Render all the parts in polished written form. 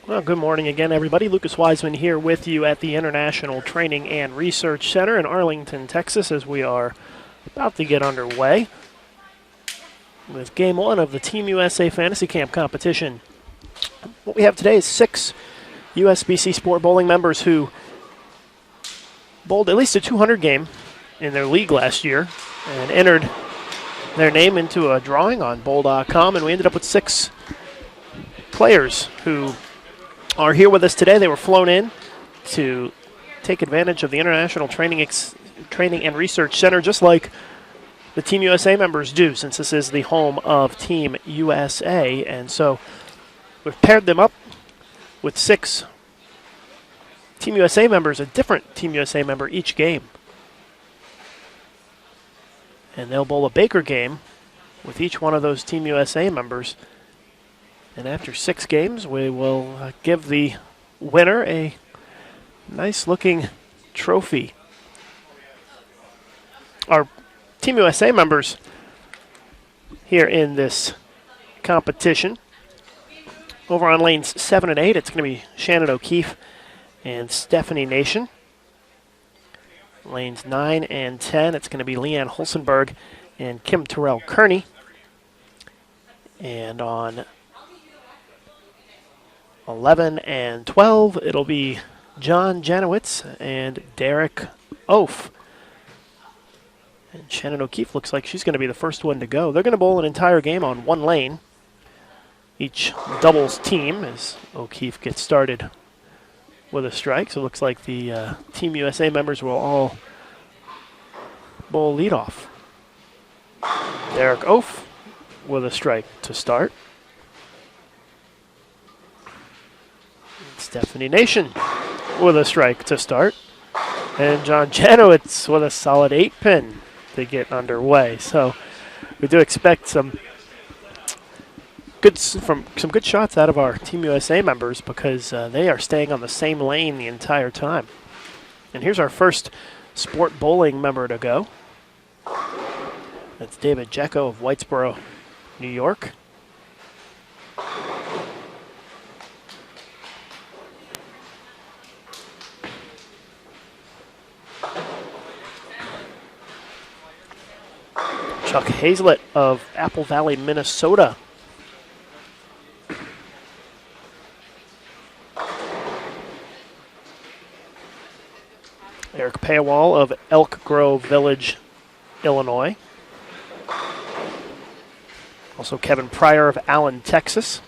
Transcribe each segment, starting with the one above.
Well, good morning again, everybody. Lucas Wiseman here with you at the International Training and Research Center in Arlington, Texas, as we are about to get underway with Game 1 of the Team USA Fantasy Camp competition. What we have today is 6 USBC Sport Bowling members who bowled at least a 200 game in their league last year and entered their name into a drawing on bowl.com, and we ended up with 6 players who are here with us today. They were flown in to take advantage of the International Training and Research Center, just like the Team USA members do, since this is the home of Team USA. And so we've paired them up with 6 Team USA members, a different Team USA member each game. And they'll bowl a Baker game with each one of those Team USA members. And after 6 games, we will give the winner a nice-looking trophy. Our Team USA members here in this competition, over on lanes 7 and 8, it's going to be Shannon O'Keefe and Stephanie Nation. Lanes 9 and 10, it's going to be Leanne Holsenberg and Kim Terrell-Kearney. And on 11 and 12, it'll be John Janowitz and Derek Oaf. And Shannon O'Keefe looks like she's going to be the first one to go. They're going to bowl an entire game on one lane, each doubles team, as O'Keefe gets started with a strike. So it looks like the Team USA members will all bowl leadoff. Derek Oaf with a strike to start. Stephanie Nation with a strike to start. And John Janowitz with a solid 8-pin to get underway. So we do expect some good shots out of our Team USA members, because they are staying on the same lane the entire time. And here's our first Sport Bowling member to go. That's David Jecko of Whitesboro, New York. Chuck Hazlett of Apple Valley, Minnesota. Eric Paywall of Elk Grove Village, Illinois. Also Kevin Pryor of Allen, Texas.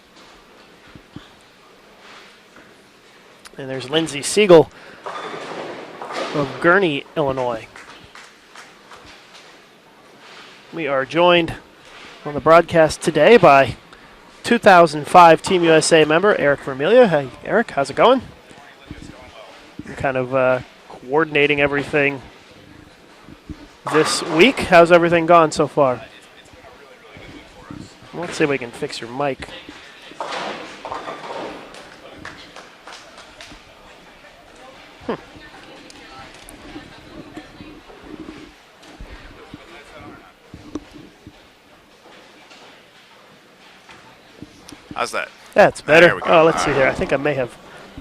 And there's Lindsay Siegel of Gurnee, Illinois. We are joined on the broadcast today by 2005 Team USA member Eric Vermelia. Hey, Eric, how's it going? I'm kind of coordinating everything this week. How's everything gone so far? Well, let's see if we can fix your mic. How's that? That's better. Oh, let's see here. I think I may have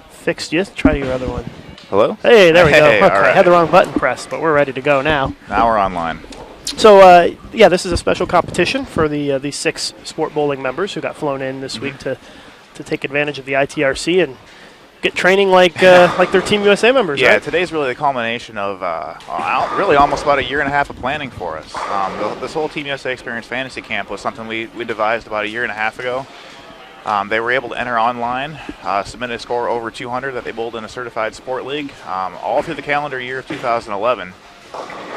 fixed you. Try your other one. Hello? Hey, there we go. Okay, Right. I had the wrong button pressed, but we're ready to go now. Now we're online. So, yeah, this is a special competition for the 6 Sport Bowling members who got flown in this week to take advantage of the ITRC and get training like their Team USA members, Yeah, right? today's really the culmination of really almost about a year and a half of planning for us. This whole Team USA Experience Fantasy Camp was something we devised about a year and a half ago. They were able to enter online, submit a score over 200 that they bowled in a certified sport league, all through the calendar year of 2011.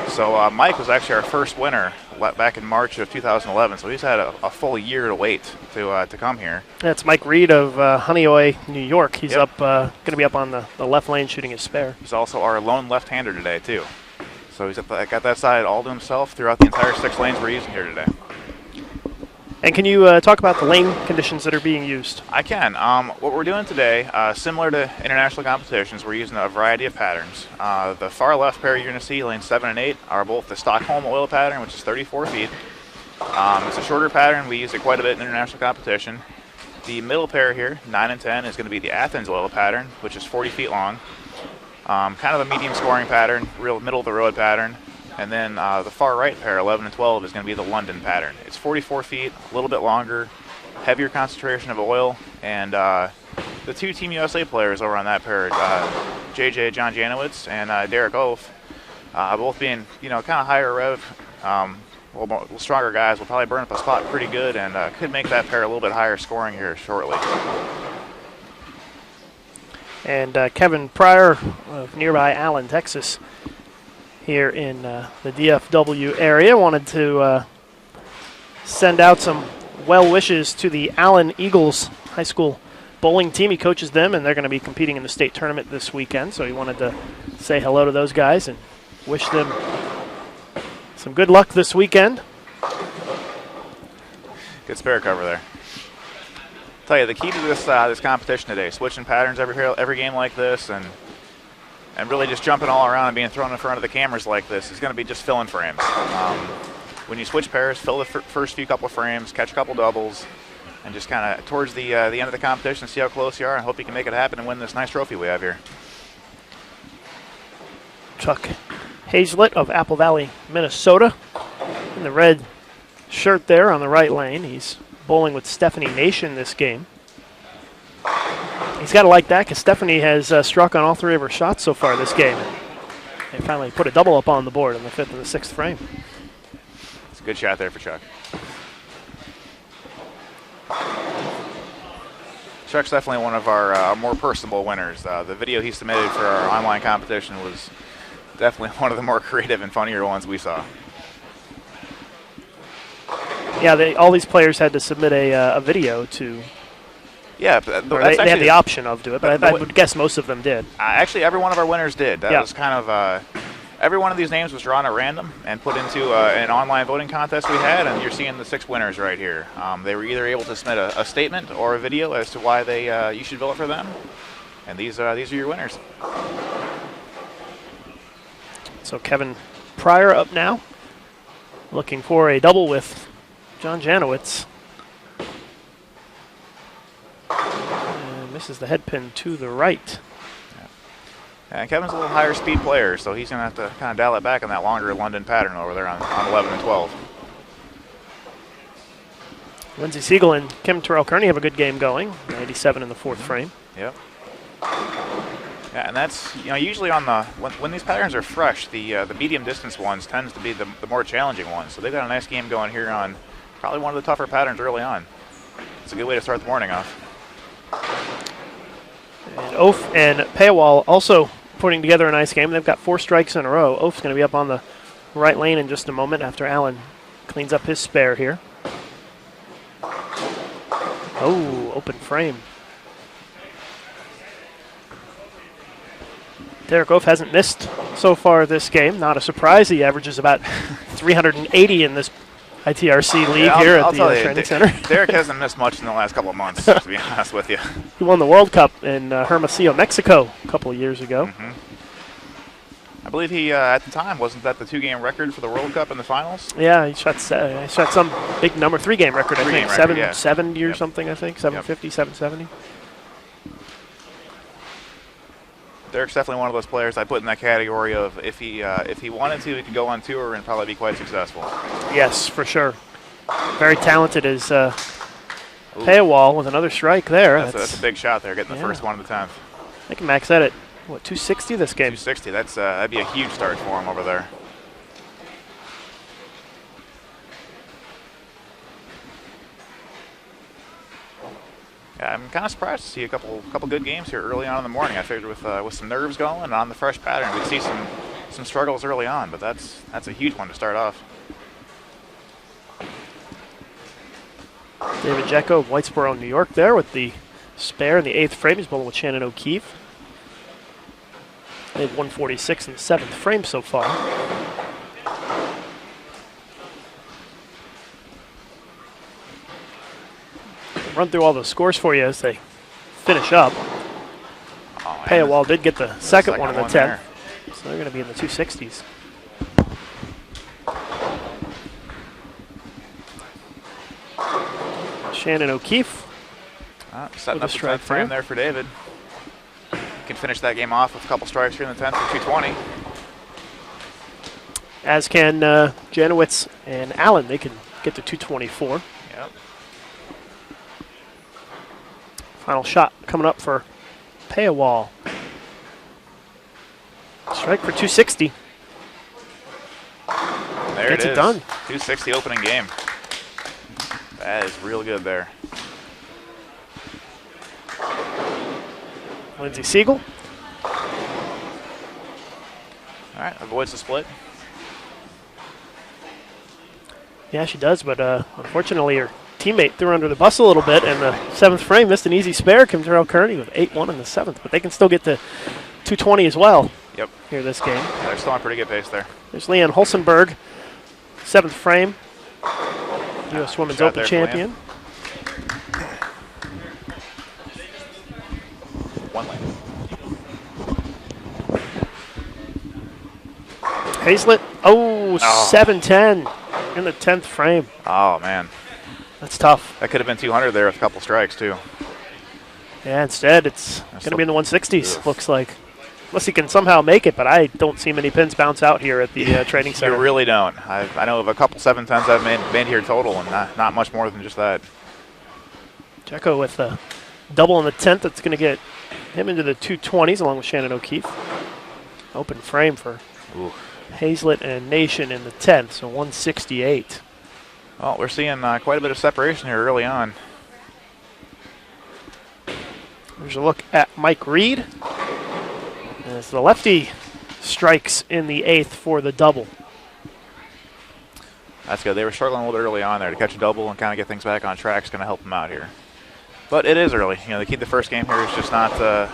So Mike was actually our first winner back in March of 2011. So he's had a full year to wait to come here. That's Mike Reed of Honeoye, New York. He's going to be up on the left lane shooting his spare. He's also our lone left-hander today too. So he's got that side all to himself throughout the entire 6 lanes we're using here today. And can you talk about the lane conditions that are being used? I can. What we're doing today, similar to international competitions, we're using a variety of patterns. The far left pair you're going to see, lanes 7 and 8, are both the Stockholm oil pattern, which is 34 feet. It's a shorter pattern. We use it quite a bit in international competition. The middle pair here, 9 and 10, is going to be the Athens oil pattern, which is 40 feet long. Kind of a medium scoring pattern, real middle of the road pattern. And then the far right pair, 11 and 12, is going to be the London pattern. It's 44 feet, a little bit longer, heavier concentration of oil, and the two Team USA players over on that pair, JJ John Janowitz and Derek Oaf, both being kind of higher rev, a little stronger guys, will probably burn up a spot pretty good and could make that pair a little bit higher scoring here shortly. And Kevin Pryor of nearby Allen, Texas, here in the DFW area, wanted to send out some well wishes to the Allen Eagles high school bowling team. He coaches them, and they're going to be competing in the state tournament this weekend, so he wanted to say hello to those guys and wish them some good luck this weekend. Good spare cover there. Tell you, the key to this competition today, switching patterns every game like this, and really just jumping all around and being thrown in front of the cameras like this, is going to be just filling frames. When you switch pairs, fill the first few couple of frames, catch a couple doubles, and just kind of towards the end of the competition, see how close you are, and hope you can make it happen and win this nice trophy we have here. Chuck Hazlett of Apple Valley, Minnesota, in the red shirt there on the right lane. He's bowling with Stephanie Nation this game. He's got to like that because Stephanie has struck on all three of her shots so far this game. They finally put a double up on the board in the 5th and the 6th frame. It's a good shot there for Chuck. Chuck's definitely one of our more personable winners. The video he submitted for our online competition was definitely one of the more creative and funnier ones we saw. Yeah, all these players had to submit a video to. Yeah, they had the option of do it, but I would guess most of them did. Actually, every one of our winners did. That was kind of every one of these names was drawn at random and put into an online voting contest we had, and you're seeing the 6 winners right here. They were either able to submit a statement or a video as to why you should vote for them, and these are your winners. So Kevin Pryor up now, looking for a double with John Janowitz. And misses the head pin to the right. And Kevin's a little higher speed player, so he's going to have to kind of dial it back on that longer London pattern over there on 11 and 12. Lindsay Siegel and Kim Terrell-Kearney have a good game going, 97 in the 4th frame. Yep. Yeah, and that's, usually on when these patterns are fresh, the medium distance ones tends to be the more challenging ones. So they've got a nice game going here on probably one of the tougher patterns early on. It's a good way to start the morning off. And Oaf and Paywall also putting together a nice game. They've got 4 strikes in a row. Oaf's going to be up on the right lane in just a moment after Allen cleans up his spare here. Oh, open frame. Derek Oaf hasn't missed so far this game. Not a surprise. He averages about 380 in this ITRC league here at the training center. Derek hasn't missed much in the last couple of months, to be honest with you. He won the World Cup in Hermosillo, Mexico a couple of years ago. Mm-hmm. I believe he, at the time, wasn't that the 2-game record for the World Cup in the finals? Yeah, he shot some big number, 3-game record, I think. 770 or something, I think. 750, 770. Derek's definitely one of those players I put in that category of if he wanted to, he could go on tour and probably be quite successful. Yes, for sure. Very talented is Paywall with another strike there. That's a big shot there, getting the first one of the 10th. I can max that at, 260 this game? 260. That'd be a huge start for him over there. Yeah, I'm kind of surprised to see a couple good games here early on in the morning. I figured with some nerves going and on the fresh pattern, we'd see some struggles early on, but that's a huge one to start off. David Jecko of Whitesboro, New York there with the spare in the 8th frame. He's bowling with Shannon O'Keefe. They have 146 in the 7th frame so far. Run through all the scores for you as they finish up. Paywall did get the second one in the 10th, so they're going to be in the 260s. Shannon O'Keefe Setting up the 10th frame there for David. Can finish that game off with a couple strikes here in the 10th for 220. As can Janowitz and Allen. They can get to 224. Yep. Final shot coming up for Payawal. Strike for 260. There Gets it it is. done. 260 opening game. That is real good there. Lindsay Siegel. All right, avoids the split. Yeah, she does, but unfortunately her teammate threw her under the bus a little bit, and the 7th frame missed an easy spare. Kim Terrell-Kearney with 8-1 in the 7th, but they can still get to 220 as well. Yep. Here this game. Yeah, they're still on pretty good pace there. There's Leanne Holsenberg, 7th frame, U.S. Women's Open champion. One lane. Hazlett, 7-10 in the 10th frame. Oh, man. That's tough. That could have been 200 there with a couple strikes, too. Yeah, instead it's going to be in the 160s, looks like. Unless he can somehow make it, but I don't see many pins bounce out here at the training center. You really don't. I know of a couple 7-10s I've made here total, and not much more than just that. Checo with a double in the 10th. That's going to get him into the 220s along with Shannon O'Keefe. Open frame for Hazlett and Nation in the 10th, so 168. Well, we're seeing quite a bit of separation here early on. There's a look at Mike Reed. As the lefty strikes in the 8th for the double. That's good. They were struggling a little bit early on there to catch a double and kind of get things back on track. Is going to help them out here. But it is early. You know, the key to the first game here is just not to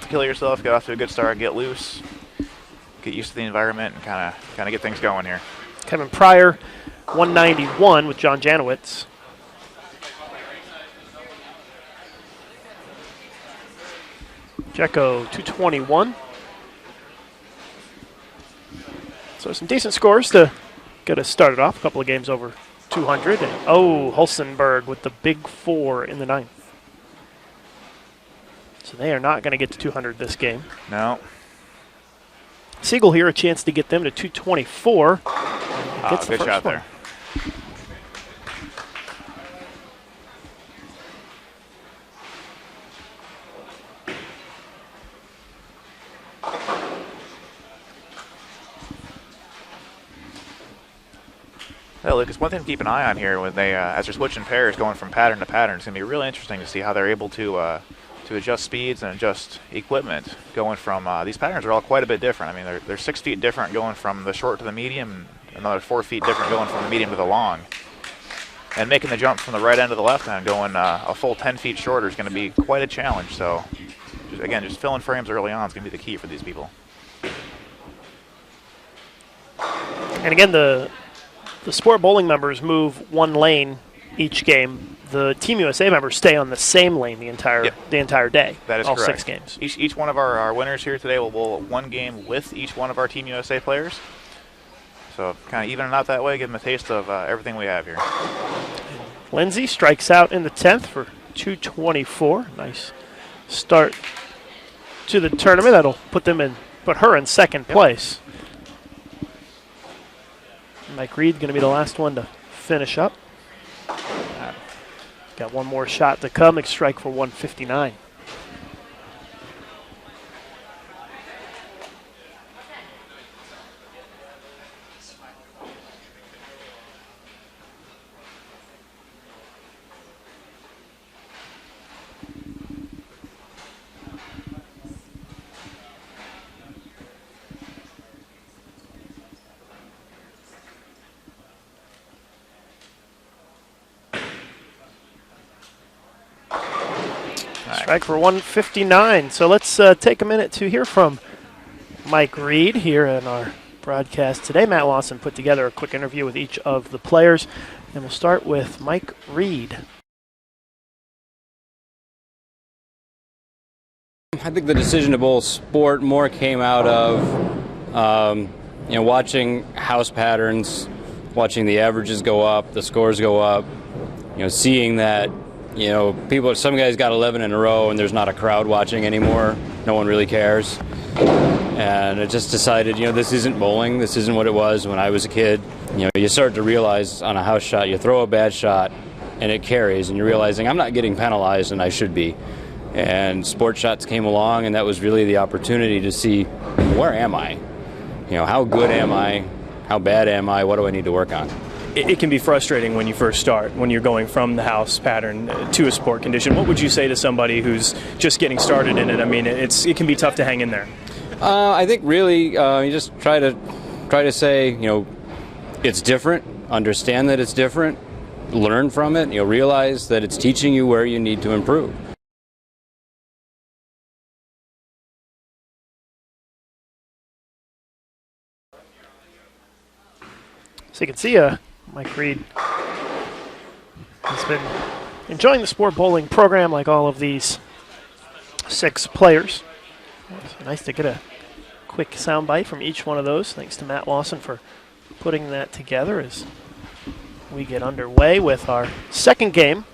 kill yourself. Get off to a good start. Get loose. Get used to the environment and kind of get things going here. Kevin Pryor, 191 with John Janowitz. Checo, 221. So some decent scores to get us started off. A couple of games over 200. And, Holsenberg with the big 4 in the 9th. So they are not going to get to 200 this game. No. Siegel here, a chance to get them to 224. Gets the good first shot one. there. Yeah, Lucas, one thing to keep an eye on here when they, as they're switching pairs, going from pattern to pattern, it's going to be really interesting to see how they're able to adjust speeds and adjust equipment. Going from these patterns are all quite a bit different. I mean, they're 6 feet different going from the short to the medium, and another 4 feet different going from the medium to the long. And making the jump from the right end to the left end, going a full 10 feet shorter, is going to be quite a challenge. So, just filling frames early on is going to be the key for these people. And again, the Sport Bowling members move one lane each game. The Team USA members stay on the same lane the entire day. That is all correct. 6 games. Each one of our winners here today will bowl one game with each one of our Team USA players. So kind of evening out that way, give them a taste of everything we have here. Lindsay strikes out in the 10th for 224. Nice start to the tournament. That'll put her in second place. Mike Reed going to be the last one to finish up. Got one more shot to come. Strike for 159. Strike for 159. So let's take a minute to hear from Mike Reed here in our broadcast today. Matt Lawson put together a quick interview with each of the players, and we'll start with Mike Reed. I think the decision to bowl sport more came out of watching house patterns, watching the averages go up, the scores go up, seeing that some guys got 11 in a row and there's not a crowd watching anymore. No one really cares. And I just decided, this isn't bowling. This isn't what it was when I was a kid. You start to realize on a house shot, you throw a bad shot and it carries, and you're realizing I'm not getting penalized and I should be. And sport shots came along, and that was really the opportunity to see, where am I? How good am I? How bad am I? What do I need to work on? It can be frustrating when you first start, when you're going from the house pattern to a sport condition. What would you say to somebody who's just getting started in it? I mean, it can be tough to hang in there. I think really you just try to say, it's different, understand that it's different, learn from it, realize that it's teaching you where you need to improve. So you can see Mike Reed has been enjoying the sport bowling program like all of these 6 players. It's nice to get a quick soundbite from each one of those. Thanks to Matt Lawson for putting that together as we get underway with our second game.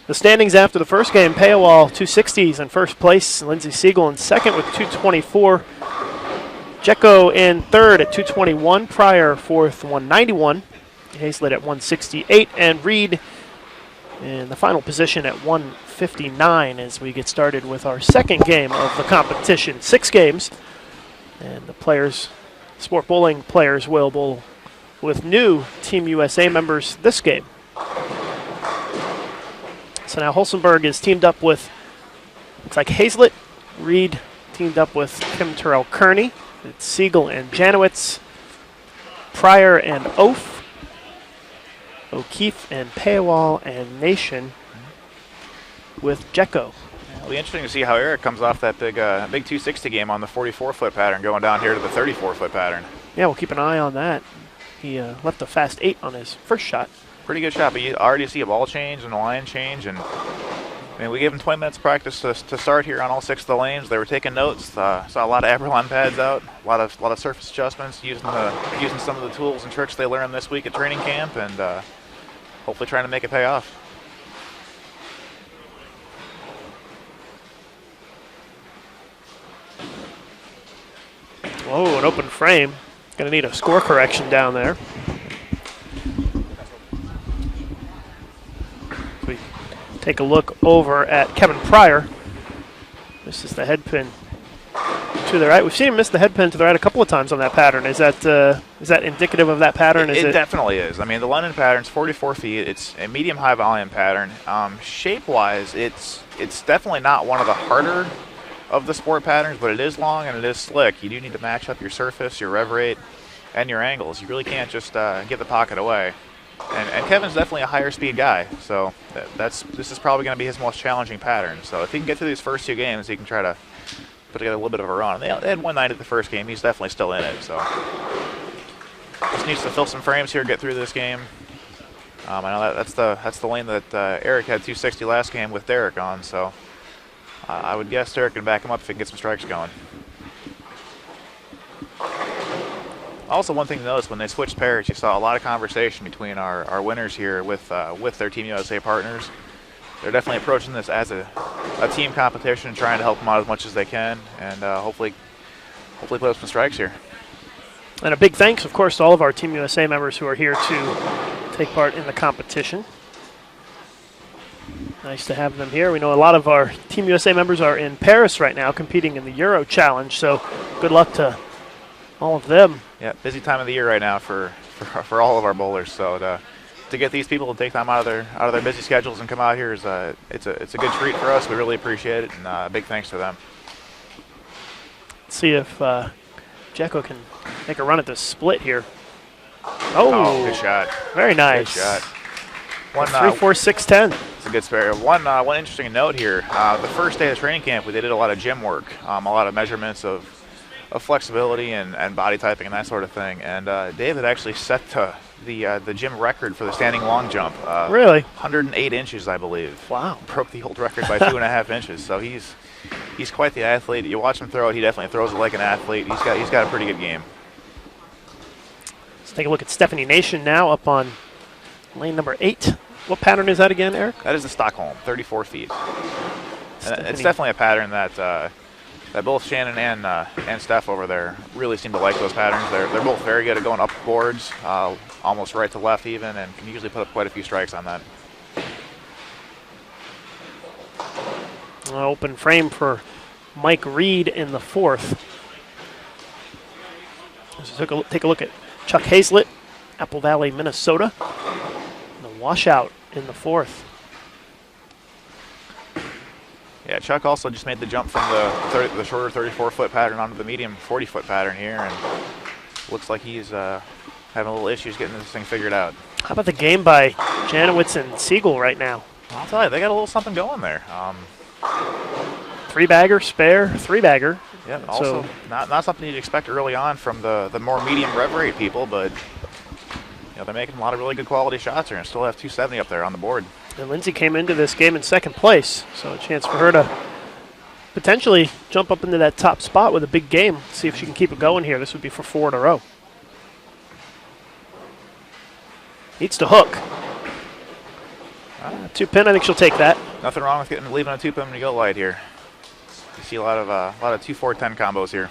The standings after the first game, Payawal 260s in first place, Lindsey Siegel in second with 224. Jecko in third at 221, Pryor fourth, 191, Hazlett at 168, and Reed in the final position at 159 as we get started with our second game of the competition. 6 games, and the players, sport bowling players, will bowl with new Team USA members this game. So now Holsenberg is teamed up with, looks like Hazlett. Reed teamed up with Kim Terrell-Kearney. It's Siegel and Janowitz, Pryor and Oaf, O'Keefe and Paywall, and Nation with Jecko. It'll be interesting to see how Eric comes off that big 260 game on the 44-foot pattern, going down here to the 34-foot pattern. Yeah, we'll keep an eye on that. He left a fast 8 on his first shot. Pretty good shot, but you already see a ball change and a line change, and we gave them 20 minutes practice to start here on all 6 of the lanes. They were taking notes. Saw a lot of Aberlon pads out, a lot of surface adjustments, using some of the tools and tricks they learned this week at training camp, and hopefully trying to make it pay off. Whoa, an open frame. Going to need a score correction down there. We take a look over at Kevin Pryor. This is the head pin to the right. We've seen him miss the head pin to the right a couple of times on that pattern. Is that indicative of that pattern? It definitely is. I mean, the London pattern's 44 feet. It's a medium-high volume pattern. Shape-wise, it's definitely not one of the harder of the sport patterns, but it is long and it is slick. You do need to match up your surface, your rev rate, and your angles. You really can't just get the pocket away. And Kevin's definitely a higher speed guy, so this is probably going to be his most challenging pattern. So if he can get through these first 2 games, he can try to put together a little bit of a run. They had one night at the first game. He's definitely still in it. So just needs to fill some frames here, get through this game. I know that's the lane that Eric had 260 last game with Derek on. So I would guess Derek can back him up if he can get some strikes going. Also, one thing to notice, when they switched pairs, you saw a lot of conversation between our winners here with their Team USA partners. They're definitely approaching this as a team competition and trying to help them out as much as they can, and hopefully put up some strikes here. And a big thanks, of course, to all of our Team USA members who are here to take part in the competition. Nice to have them here. We know a lot of our Team USA members are in Paris right now competing in the Euro Challenge, so good luck to all of them. Yeah, busy time of the year right now for all of our bowlers. So to get these people to take time out of their busy schedules and come out here is it's a good treat for us. We really appreciate it, and big thanks to them. Let's see if Jecko can make a run at this split here. Oh, good shot. Very nice. Good shot. 3-4-6-10. It's a good spare. One interesting note here. The first day of training camp, they did a lot of gym work, a lot of measurements of flexibility and body typing and that sort of thing. And David actually set the gym record for the standing long jump. Really? 108 inches, I believe. Wow. Broke the old record by 2.5 inches. So he's quite the athlete. You watch him throw it, he definitely throws it like an athlete. He's got a pretty good game. Let's take a look at Stephanie Nation now up on lane number 8. What pattern is that again, Eric? That is the Stockholm, 34 feet. And it's definitely a pattern that that both Shannon and Steph over there really seem to like those patterns. They're both very good at going up boards, almost right to left even, and can usually put up quite a few strikes on that. Open frame for Mike Reed in the fourth. So take a look at Chuck Hazlett, Apple Valley, Minnesota. The washout in the fourth. Yeah, Chuck also just made the jump from the shorter 34-foot pattern onto the medium 40-foot pattern here, and looks like he's having a little issues getting this thing figured out. How about the game by Janowitz and Siegel right now? I'll tell you, they got a little something going there. Three-bagger, spare, three-bagger. Yeah, also not something you'd expect early on from the more medium rev rate people, but they're making a lot of really good quality shots here and still have 270 up there on the board. And Lindsay came into this game in second place, so a chance for her to potentially jump up into that top spot with a big game, see if she can keep it going here. This would be for 4 in a row. Needs to hook. 2-pin, I think she'll take that. Nothing wrong with leaving a 2-pin when you go light here. You see a lot of 2-4-10 combos here.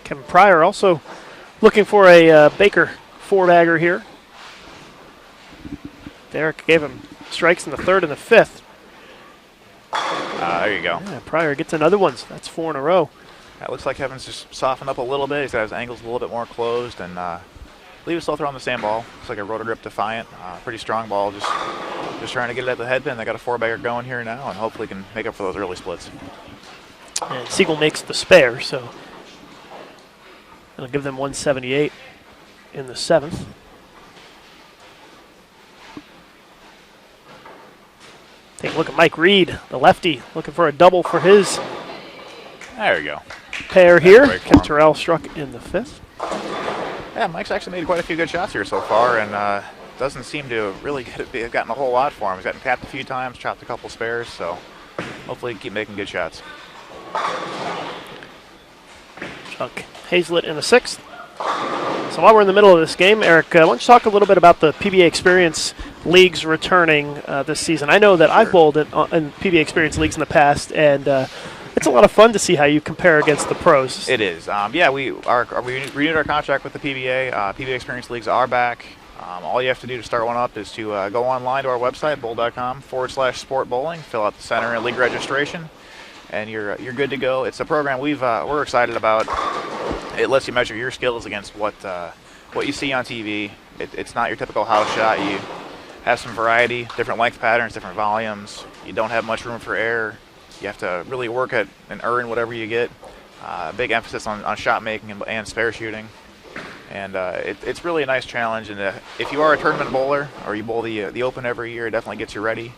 Kevin Pryor also looking for a Baker 4-bagger here. Derek gave him strikes in the third and the fifth. There you go. Yeah, Pryor gets another one, so that's 4 in a row. That looks like Kevin's just softened up a little bit. He's got his angles a little bit more closed, and I believe he's still throwing the same ball. Looks like a rotor grip Defiant. Pretty strong ball, just trying to get it at the head pin. They got a 4-bagger going here now, and hopefully can make up for those early splits. And Siegel makes the spare, so it'll give them 178 in the seventh. Take a look at Mike Reed, the lefty, looking for a double for his There you go. pair here. Ken Terrell struck in the fifth. Yeah, Mike's actually made quite a few good shots here so far, and doesn't seem to really have gotten a whole lot for him. He's gotten capped a few times, chopped a couple spares, so hopefully keep making good shots. Chuck Hazlett in the sixth. So while we're in the middle of this game, Eric, why don't you talk a little bit about the PBA Experience Leagues returning this season? I know that I've bowled in PBA Experience Leagues in the past, and it's a lot of fun to see how you compare against the pros. It is. Yeah, we renewed our contract with the PBA. PBA Experience Leagues are back. All you have to do to start one up is to go online to our website, bowl.com/sport bowling, fill out the center and league registration, and you're good to go. It's a program we're excited about. It lets you measure your skills against what you see on TV. It's not your typical house shot. You have some variety, different length patterns, different volumes. You don't have much room for error. You have to really work at and earn whatever you get. Big emphasis on shot making and spare shooting. And it's really a nice challenge. And if you are a tournament bowler or you bowl the Open every year, it definitely gets you ready,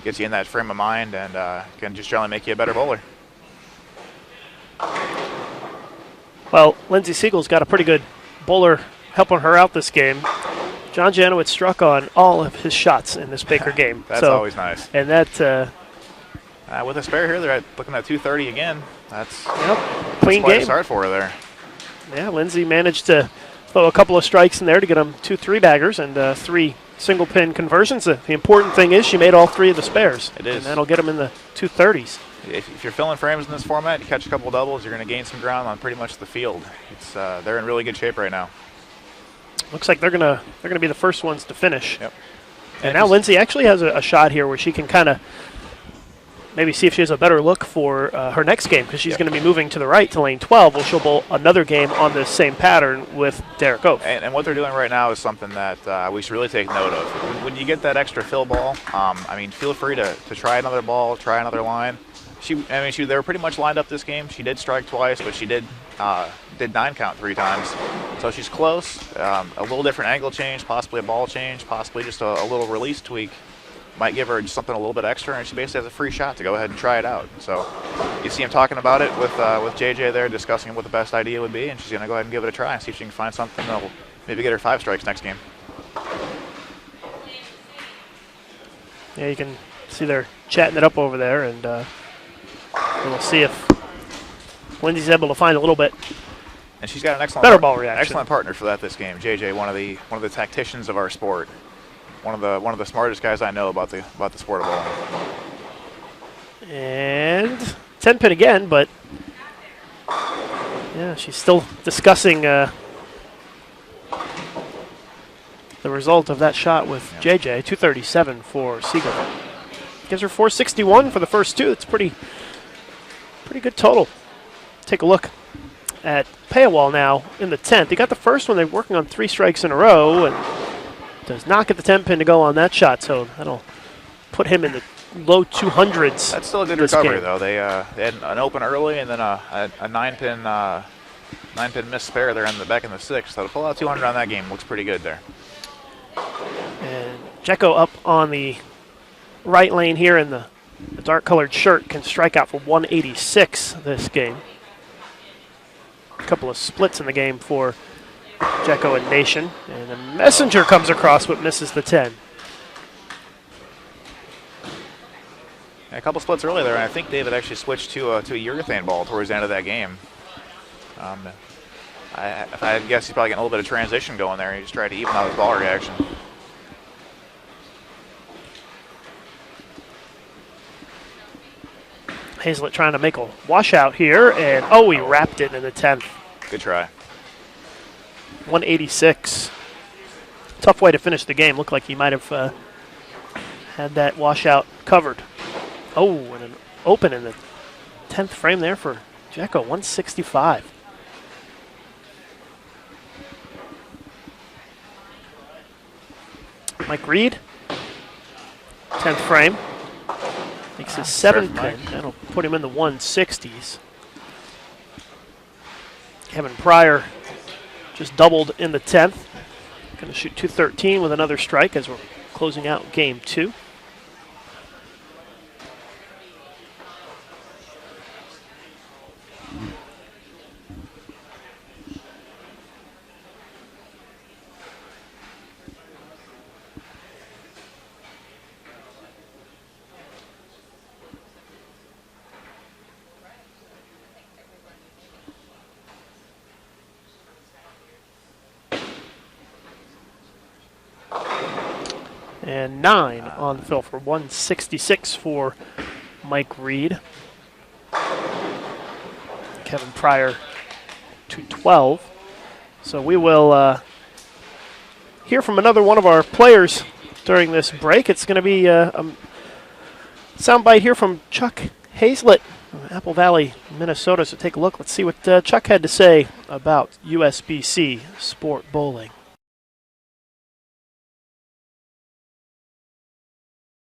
gets you in that frame of mind, and can just generally make you a better bowler. Well, Lindsay Siegel's got a pretty good bowler helping her out this game. John Janowitz struck on all of his shots in this Baker game. That's always nice. And that with a spare here, they're looking at 230 again. That's clean quite game. a start for her there. Yeah, Lindsay managed to throw a couple of strikes in there to get them 2 3-baggers and 3 single pin conversions. The important thing is she made all 3 of the spares. It is. And that'll get them in the 230s. If you're filling frames in this format, you catch a couple doubles, you're going to gain some ground on pretty much the field. They're in really good shape right now. Looks like they're gonna be the first ones to finish. Yep. And now Lindsay actually has a shot here where she can kind of maybe see if she has a better look for her next game, because she's going to be moving to the right to lane 12. Well, she'll bowl another game on this same pattern with Derek Oath. And what they're doing right now is something that we should really take note of. When you get that extra fill ball, feel free to try another ball, try another line. They were pretty much lined up this game. She did strike twice, but she did 9 count 3 times. So she's close. A little different angle change, possibly a ball change, possibly just a little release tweak might give her just something a little bit extra, and she basically has a free shot to go ahead and try it out. So you see him talking about it with JJ there, discussing what the best idea would be, and she's going to go ahead and give it a try and see if she can find something that will maybe get her 5 strikes next game. Yeah, you can see they're chatting it up over there, and we'll see if Lindsay's able to find a little bit and she's got an excellent better ball reaction. Excellent partner for this game. JJ, one of the tacticians of our sport. one of the smartest guys I know about the sport of bowling. And 10 pin again, but yeah, she's still discussing the result of that shot with JJ. 237 for Siegel. Gives her 461 for the first two. It's pretty good total. Take a look at Paywall now in the 10th. He got the first one. They're working on 3 strikes in a row and does not get the 10 pin to go on that shot, so that'll put him in the low 200s. That's still a good recovery, though. They had an open early and then a 9 pin missed spare there in the back in the 6th. So to pull out 200 on that game looks pretty good there. And Jekko up on the right lane here in the dark-colored shirt can strike out for 186 this game. A couple of splits in the game for Jekko and Nation. And a messenger comes across but misses the 10. A couple splits early there, and I think David actually switched to a urethane ball towards the end of that game. If I had to guess, he's probably getting a little bit of transition going there. He just tried to even out his ball reaction. Hazlett trying to make a washout here, and he wrapped it in the 10th. Good try. 186. Tough way to finish the game. Looked like he might have had that washout covered. And an open in the 10th frame there for Jekko, 165. Mike Reed, 10th frame. Makes his 7th pin. That'll put him in the 160s. Kevin Pryor just doubled in the 10th. Going to shoot 213 with another strike as we're closing out game 2. And 9 on the fill for 166 for Mike Reed. Kevin Pryor, 212. So we will hear from another one of our players during this break. It's going to be a soundbite here from Chuck Hazlett from Apple Valley, Minnesota. So take a look. Let's see what Chuck had to say about USBC Sport Bowling.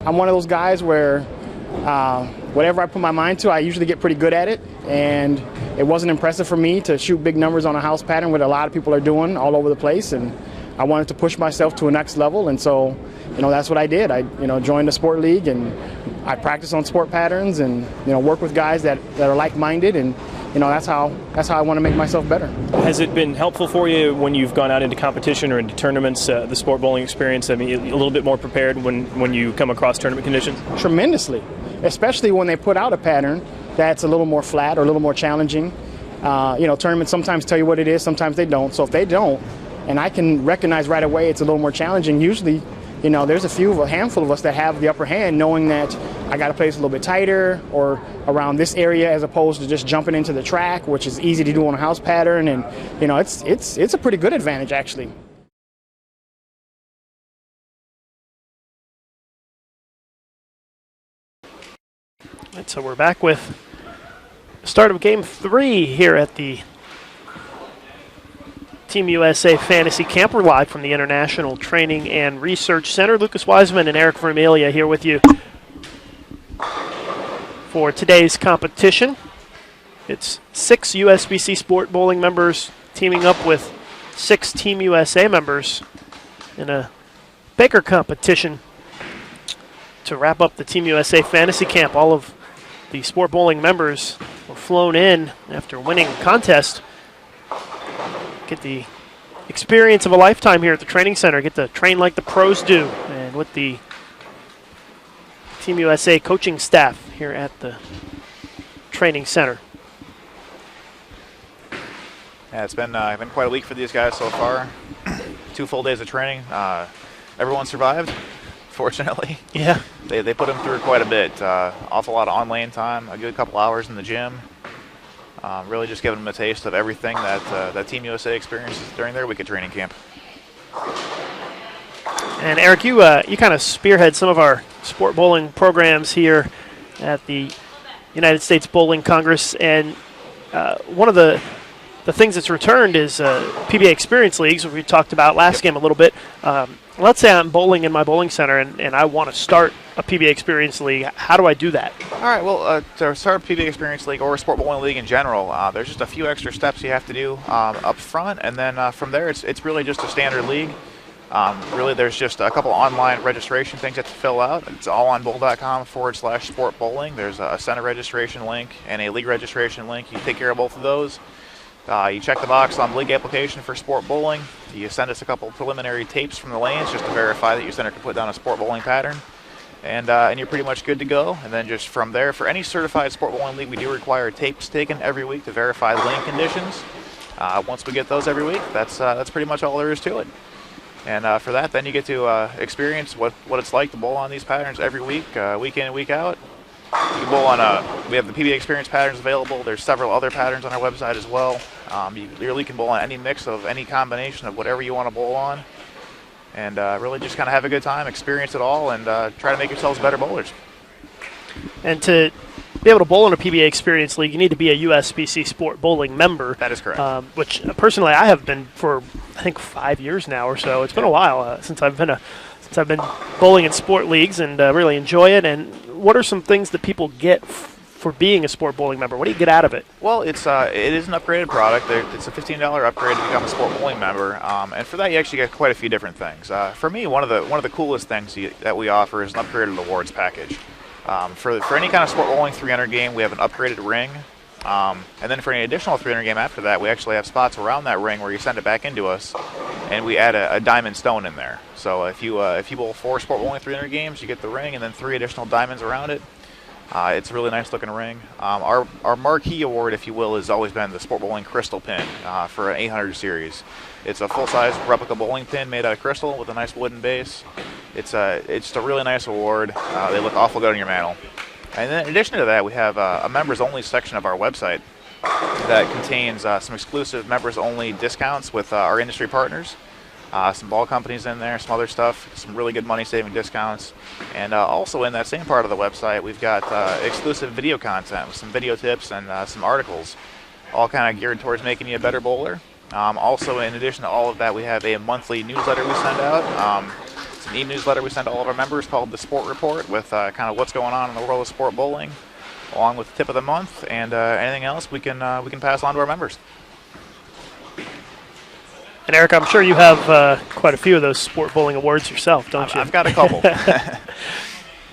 I'm one of those guys where whatever I put my mind to, I usually get pretty good at it. And it wasn't impressive for me to shoot big numbers on a house pattern, what a lot of people are doing all over the place. And I wanted to push myself to a next level. And so, that's what I did. I, joined the sport league and I practice on sport patterns and, work with guys that are like-minded. And, that's how I want to make myself better. Has it been helpful for you when you've gone out into competition or into tournaments, the sport bowling experience? I mean, a little bit more prepared when you come across tournament conditions? Tremendously, especially when they put out a pattern that's a little more flat or a little more challenging. Tournaments sometimes tell you what it is, sometimes they don't. So if they don't, and I can recognize right away it's a little more challenging, usually, there's a handful of us that have the upper hand, knowing that I got to place a little bit tighter or around this area as opposed to just jumping into the track, which is easy to do on a house pattern. And, it's a pretty good advantage, actually. Right, so we're back with the start of Game 3 here at the Team USA Fantasy Camp. We're live from the International Training and Research Center. Lucas Wiseman and Eric Vermelia here with you for today's competition. It's 6 USBC Sport Bowling members teaming up with 6 Team USA members in a Baker competition to wrap up the Team USA Fantasy Camp. All of the Sport Bowling members were flown in after winning a contest. Get the experience of a lifetime here at the training center. Get to train like the pros do, and with the Team USA coaching staff here at the training center. Yeah, it's been quite a week for these guys so far. 2 full days of training. Everyone survived. fortunately. Yeah. They put them through quite a bit. Awful lot of on-lane time, a good couple hours in the gym. Really just giving them a taste of everything that Team USA experiences during their week of training camp. And Eric, you kind of spearhead some of our sport bowling programs here at the United States Bowling Congress, and one of the things that's returned is PBA Experience Leagues, which we talked about last game a little bit. Let's say I'm bowling in my bowling center and I want to start a PBA Experience League. How do I do that? All right, well, to start a PBA Experience League or a Sport Bowling League in general, there's just a few extra steps you have to do up front, and then from there it's really just a standard league. Really, there's just a couple online registration things you have to fill out. It's all on bowl.com/sport bowling. There's a center registration link and a league registration link. You take care of both of those. You check the box on the league application for sport bowling. You send us a couple preliminary tapes from the lanes just to verify that your center can put down a sport bowling pattern. And you're pretty much good to go. And then just from there, for any certified sport bowling league, we do require tapes taken every week to verify lane conditions. Once we get those every week, that's pretty much all there is to it. And for that, then you get to experience what it's like to bowl on these patterns every week, week in and week out. You can bowl on we have the PBA Experience patterns available. There's several other patterns on our website as well. You really can bowl on any mix of any combination of whatever you want to bowl on. And really just kind of have a good time, experience it all, and try to make yourselves better bowlers. And to be able to bowl in a PBA Experience League, you need to be a USBC Sport Bowling member. That is correct. Which personally I have been for I think 5 years now or so. It's been a while since I've been bowling in sport leagues, and really enjoy it. And what are some things that people get for being a sport bowling member? What do you get out of it? Well, it is an upgraded product. It's a $15 upgrade to become a sport bowling member, and for that you actually get quite a few different things. For me, one of the coolest things that we offer is an upgraded awards package. For any kind of sport bowling 300 game, we have an upgraded ring, and then for any additional 300 game after that, we actually have spots around that ring where you send it back into us, and we add a diamond stone in there. So if you bowl 4 sport bowling 300 games, you get the ring and then 3 additional diamonds around it. It's a really nice looking ring. Our marquee award, if you will, has always been the Sport Bowling Crystal Pin for an 800 series. It's a full-size replica bowling pin made out of crystal with a nice wooden base. It's just a really nice award. They look awful good on your mantle. And then in addition to that, we have a members-only section of our website that contains some exclusive members-only discounts with our industry partners. Some ball companies in there, some other stuff, some really good money-saving discounts. And also in that same part of the website, we've got exclusive video content with some video tips and some articles, all kind of geared towards making you a better bowler. Also, in addition to all of that, we have a monthly newsletter we send out. It's an e-newsletter we send to all of our members called the Sport Report with kind of what's going on in the world of sport bowling, along with the tip of the month and anything else we can pass on to our members. And Eric, I'm sure you have quite a few of those sport bowling awards yourself, don't you? I've got a couple.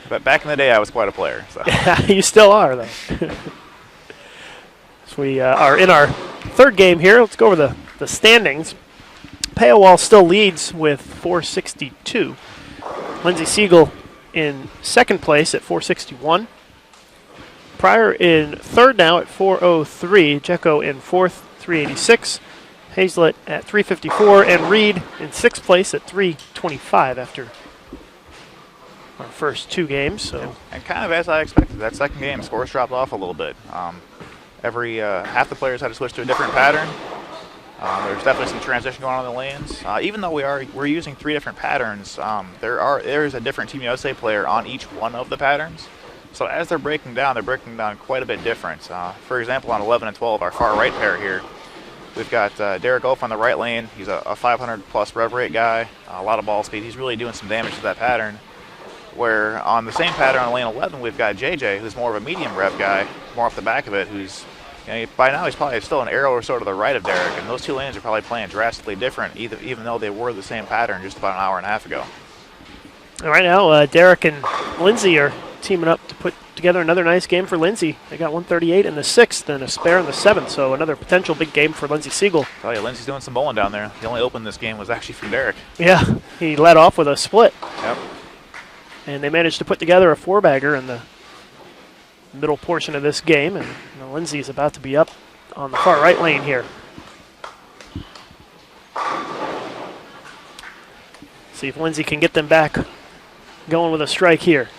But back in the day, I was quite a player. So. You still are, though. So we are in our third game here. Let's go over the standings. Payawal still leads with 462. Lindsay Siegel in second place at 461. Pryor in third now at 403. Jecko in fourth, 386. Hazlett at 354, and Reed in sixth place at 325 after our first 2 games. So, and kind of as I expected, that second game scores dropped off a little bit. Half the players had to switch to a different pattern. There's definitely some transition going on in the lanes. Even though we're using 3 different patterns, there is a different Team USA player on each one of the patterns. So as they're breaking down quite a bit different. For example, on 11 and 12, our far right pair here, we've got Derek Oaf on the right lane. He's a 500-plus rev rate guy, a lot of ball speed. He's really doing some damage to that pattern. Where on the same pattern on lane 11, we've got JJ, who's more of a medium rev guy, more off the back of it, who's by now he's probably still an arrow or so to the right of Derek, and those 2 lanes are probably playing drastically different, even though they were the same pattern just about an hour and a half ago. And right now, Derek and Lindsay are teaming up to put together another nice game for Lindsay. They got 138 in the 6th and a spare in the 7th, so another potential big game for Lindsay Siegel. I tell you, Lindsay's doing some bowling down there. The only open this game was actually from Derek. Yeah, he led off with a split. Yep. And they managed to put together a 4-bagger in the middle portion of this game, and Lindsay's about to be up on the far right lane here. See if Lindsay can get them back going with a strike here.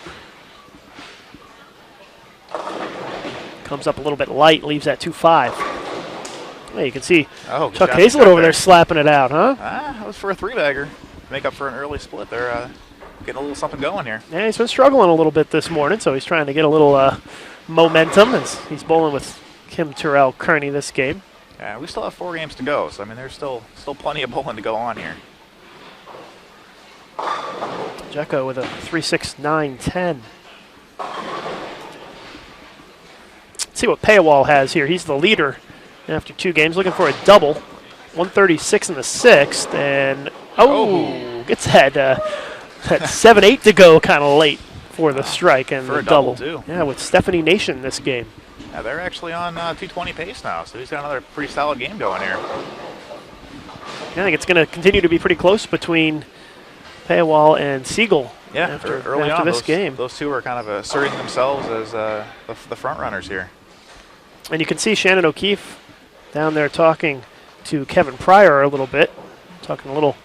Comes up a little bit light, leaves that 2-5. Well, you can see Chuck Hazlett over there slapping it out, huh? That was for a 3-bagger. Make up for an early split. They're getting a little something going here. Yeah, he's been struggling a little bit this morning, so he's trying to get a little momentum as he's bowling with Kim Terrell-Kearney this game. Yeah, we still have 4 games to go, so I mean there's still plenty of bowling to go on here. Jekko with a 3-6-9-10. Let's see what Paywall has here. He's the leader after 2 games, looking for a double. 136 in the 6th, and gets that 7-8 to go, kind of late for the strike and for the a double too. Yeah, with Stephanie Nation this game. Yeah, they're actually on 220 pace now, so he's got another pretty solid game going here. I think it's going to continue to be pretty close between Paywall and Siegel. Yeah, after early on this game. Those two are kind of asserting themselves as the front runners here. And you can see Shannon O'Keefe down there talking to Kevin Pryor a little bit, talking a little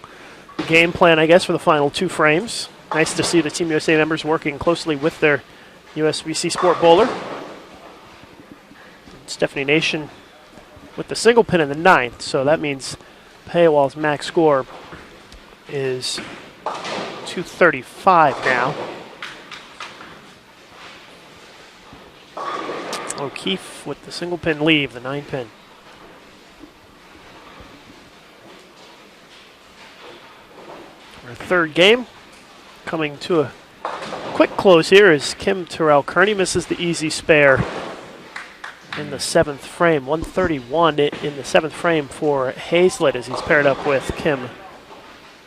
game plan, I guess, for the final 2 frames. Nice to see the Team USA members working closely with their USBC Sport Bowler. Stephanie Nation with the single pin in the 9th, so that means Paywall's max score is 235 now. O'Keefe with the single pin leave, the 9 pin. Our 3rd game coming to a quick close here as Kim Terrell-Kearney misses the easy spare in the 7th frame. 131 in the 7th frame for Hazlett as he's paired up with Kim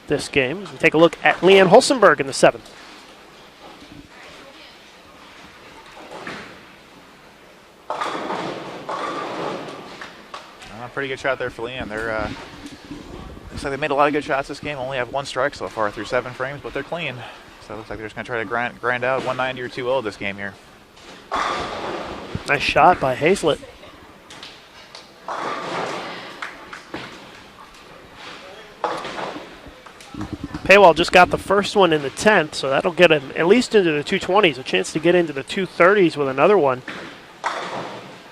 this game. As we take a look at Leanne Holstenberg in the 7th. Pretty good shot there for Leanne. They're looks like they made a lot of good shots this game. Only have 1 strike so far through 7 frames, but they're clean. So it looks like they're just going to try to grind out 190 or 2-0 this game here. Nice shot by Hazlett. Paywall just got the first one in the 10th, so that'll get him at least into the 220s, a chance to get into the 230s with another one.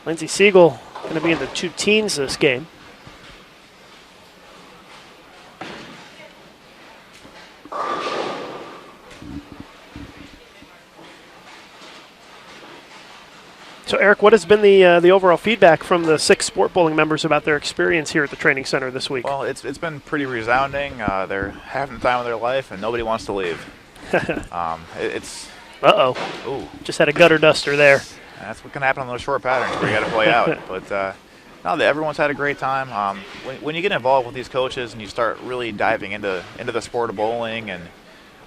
Lindsey Siegel going to be in the 2 teens this game. So, Eric, what has been the overall feedback from the 6 Sport Bowling members about their experience here at the training center this week? Well, it's been pretty resounding. They're having the time of their life, and nobody wants to leave. Ooh, just had a gutter duster there. That's what can happen on those short patterns where you got to play out. But no, everyone's had a great time. When you get involved with these coaches and you start really diving into the sport of bowling and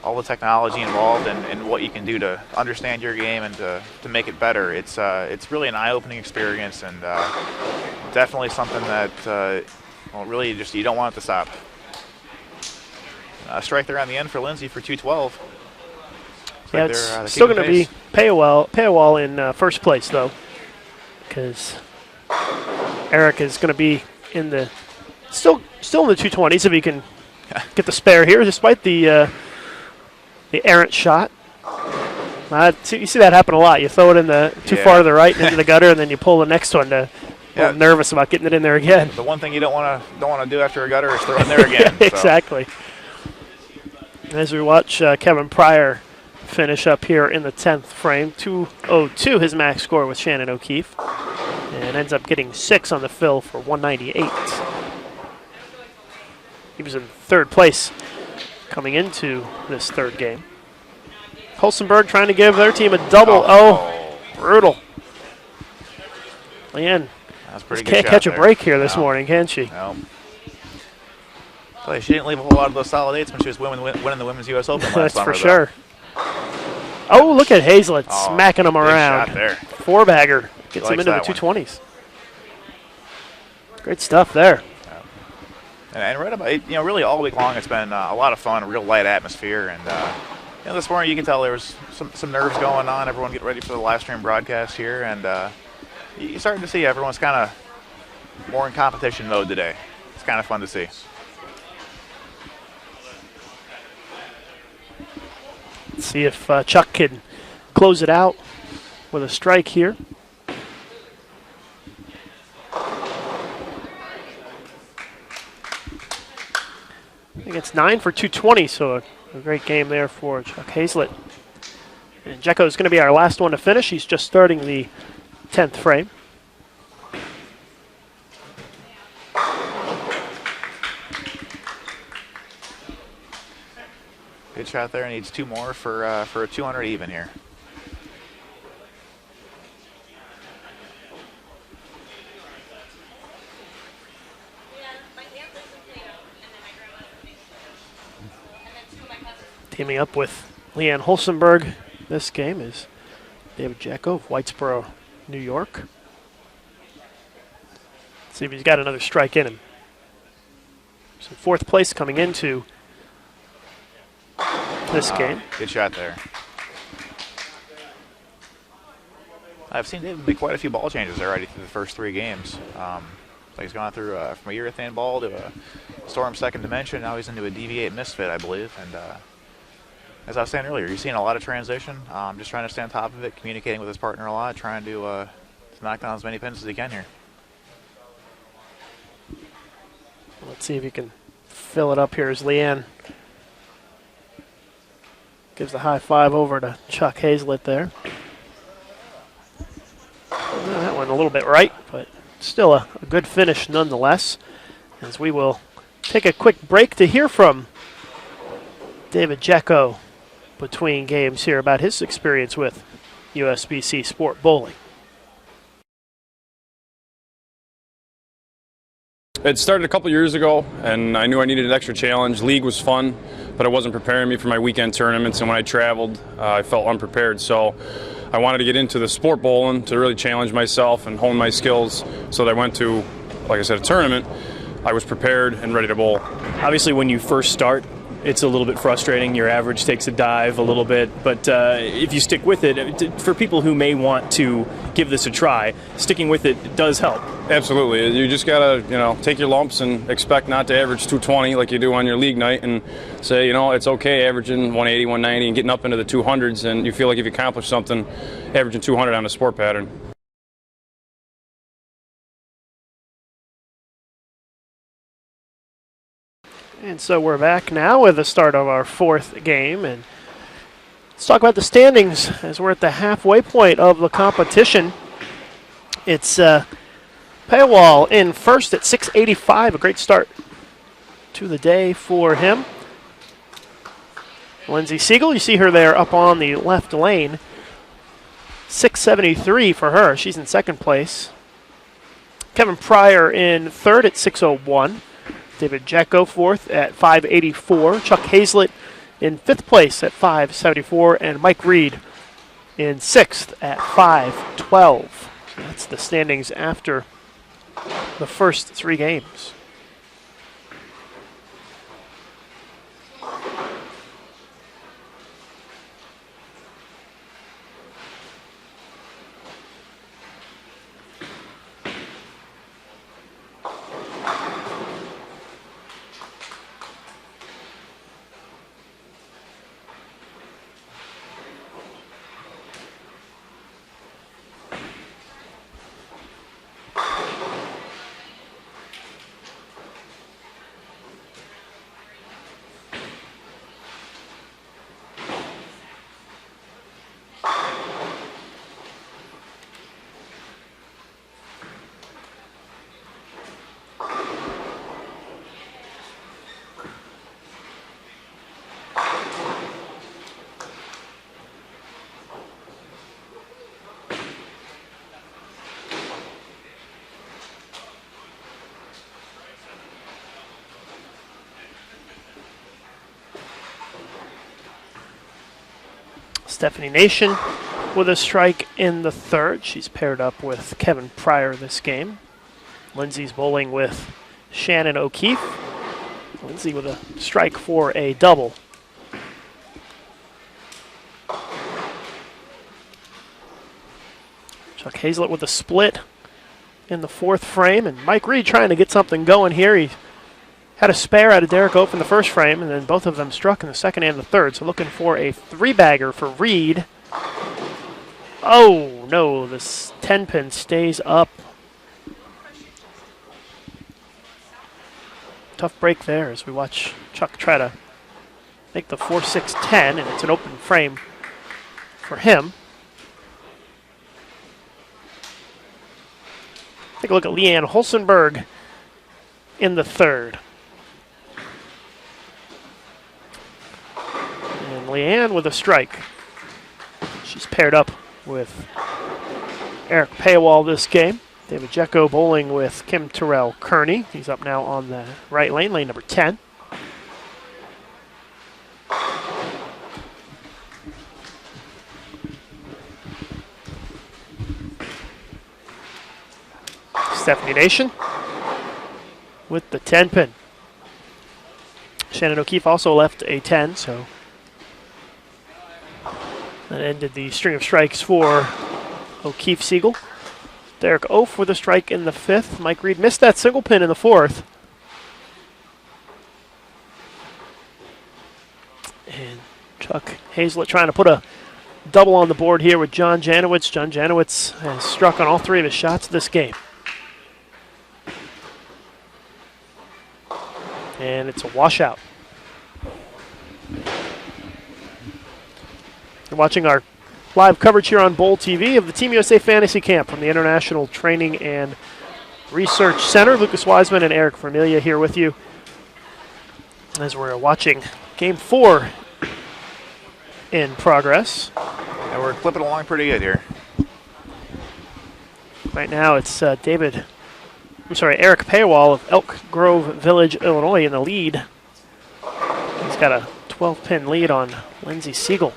all the technology involved and what you can do to understand your game and to make it better, it's really an eye-opening experience and definitely something that really just you don't want it to stop. A strike there on the end for Lindsay for 212. Yeah, it's still going to be Paywall in first place, though, because Eric is going to be in the still in the 220s if he can get the spare here, despite the errant shot. You see that happen a lot. You throw it in the too far to the right and into the gutter, and then you pull the next one to get nervous about getting it in there again. The one thing you don't want to do after a gutter is throw it in there again. Exactly. As we watch Kevin Pryor finish up here in the 10th frame, 202 his max score with Shannon O'Keefe, and ends up getting 6 on the fill for 198. He was in 3rd place coming into this 3rd game. Holstenberg trying to give their team a double. Oh, brutal. Leanne can't catch a break here this morning, can she? No. She didn't leave a whole lot of those solid 8s when she was winning the Women's U.S. Open last summer. That's for sure. Oh, look at Hazlett smacking them around. 4-bagger gets him into the 220s. Great stuff there. And right about really all week long, it's been a lot of fun, a real light atmosphere, and this morning you can tell there was some nerves going on. Everyone getting ready for the live stream broadcast here, and you're starting to see everyone's kind of more in competition mode today. It's kind of fun to see. See if Chuck can close it out with a strike here. I think it's 9 for 220, so a great game there for Chuck Hazlett. And Jekko is going to be our last one to finish. He's just starting the 10th frame. Good shot there. Needs 2 more for a 200 even here. Teaming up with Leanne Holsenberg this game is David Jekko of Whitesboro, New York. Let's see if he's got another strike in him. So 4th place coming into this game. Good shot there. I've seen David make quite a few ball changes already through the first 3 games. So he's gone through from a urethane ball to a Storm second dimension. Now he's into a DV8 misfit, I believe. And as I was saying earlier, you're seeing a lot of transition. Just trying to stay on top of it, communicating with his partner a lot, trying to knock down as many pins as he can here. Let's see if he can fill it up here as Leanne gives the high five over to Chuck Hazlett there. That one a little bit right, but still a good finish nonetheless. As we will take a quick break to hear from David Jekko between games here about his experience with USBC Sport Bowling. It started a couple years ago, and I knew I needed an extra challenge. League was fun, but it wasn't preparing me for my weekend tournaments, and when I traveled, I felt unprepared. So I wanted to get into the sport bowling to really challenge myself and hone my skills, so that I went to, like I said, a tournament. I was prepared and ready to bowl. Obviously, when you first start, it's a little bit frustrating. Your average takes a dive a little bit, but if you stick with it, for people who may want to give this a try, sticking with it does help. Absolutely. You just gotta, take your lumps and expect not to average 220 like you do on your league night, and say, it's okay averaging 180, 190 and getting up into the 200s, and you feel like you've accomplished something averaging 200 on a sport pattern. And so we're back now with the start of our 4th game, and let's talk about the standings as we're at the halfway point of the competition. It's Paywall in first at 685, a great start to the day for him. Lindsay Siegel, you see her there up on the left lane, 673 for her. She's in 2nd place. Kevin Pryor in 3rd at 601. David Jekko 4th at 584. Chuck Hazlett in 5th place at 574. And Mike Reed in 6th at 512. So that's the standings after the first 3 games. Stephanie Nation with a strike in the 3rd. She's paired up with Kevin Pryor this game. Lindsay's bowling with Shannon O'Keefe. Lindsay with a strike for a double. Chuck Hazlett with a split in the 4th frame, and Mike Reed trying to get something going here. He Had a spare out of Derek Oaf in the first frame, and then both of them struck in the second and the third. So looking for a 3-bagger for Reed. Oh, no, this 10-pin stays up. Tough break there as we watch Chuck try to make the 4-6-10, and it's an open frame for him. Take a look at Leanne Holsenberg in the third. And Leanne with a strike. She's paired up with Eric Paywall this game. David Jecko bowling with Kim Terrell Kearney. He's up now on the right lane, lane number 10. Stephanie Nation with the 10-pin. Shannon O'Keefe also left a 10, so that ended the string of strikes for O'Keefe Siegel. Derek Oaf with a strike in the fifth. Mike Reed missed that single pin in the fourth. And Chuck Hazlett trying to put a double on the board here with John Janowitz. John Janowitz has struck on all three of his shots this game. And it's a washout. You're watching our live coverage here on Bowl TV of the Team USA Fantasy Camp from the International Training and Research Center. Lucas Wiseman and Eric Vermilia here with you as we're watching Game 4 in progress. And we're clipping along pretty good here. Right now it's Eric Paywall of Elk Grove Village, Illinois in the lead. He's got a 12-pin lead on Lindsey Siegel.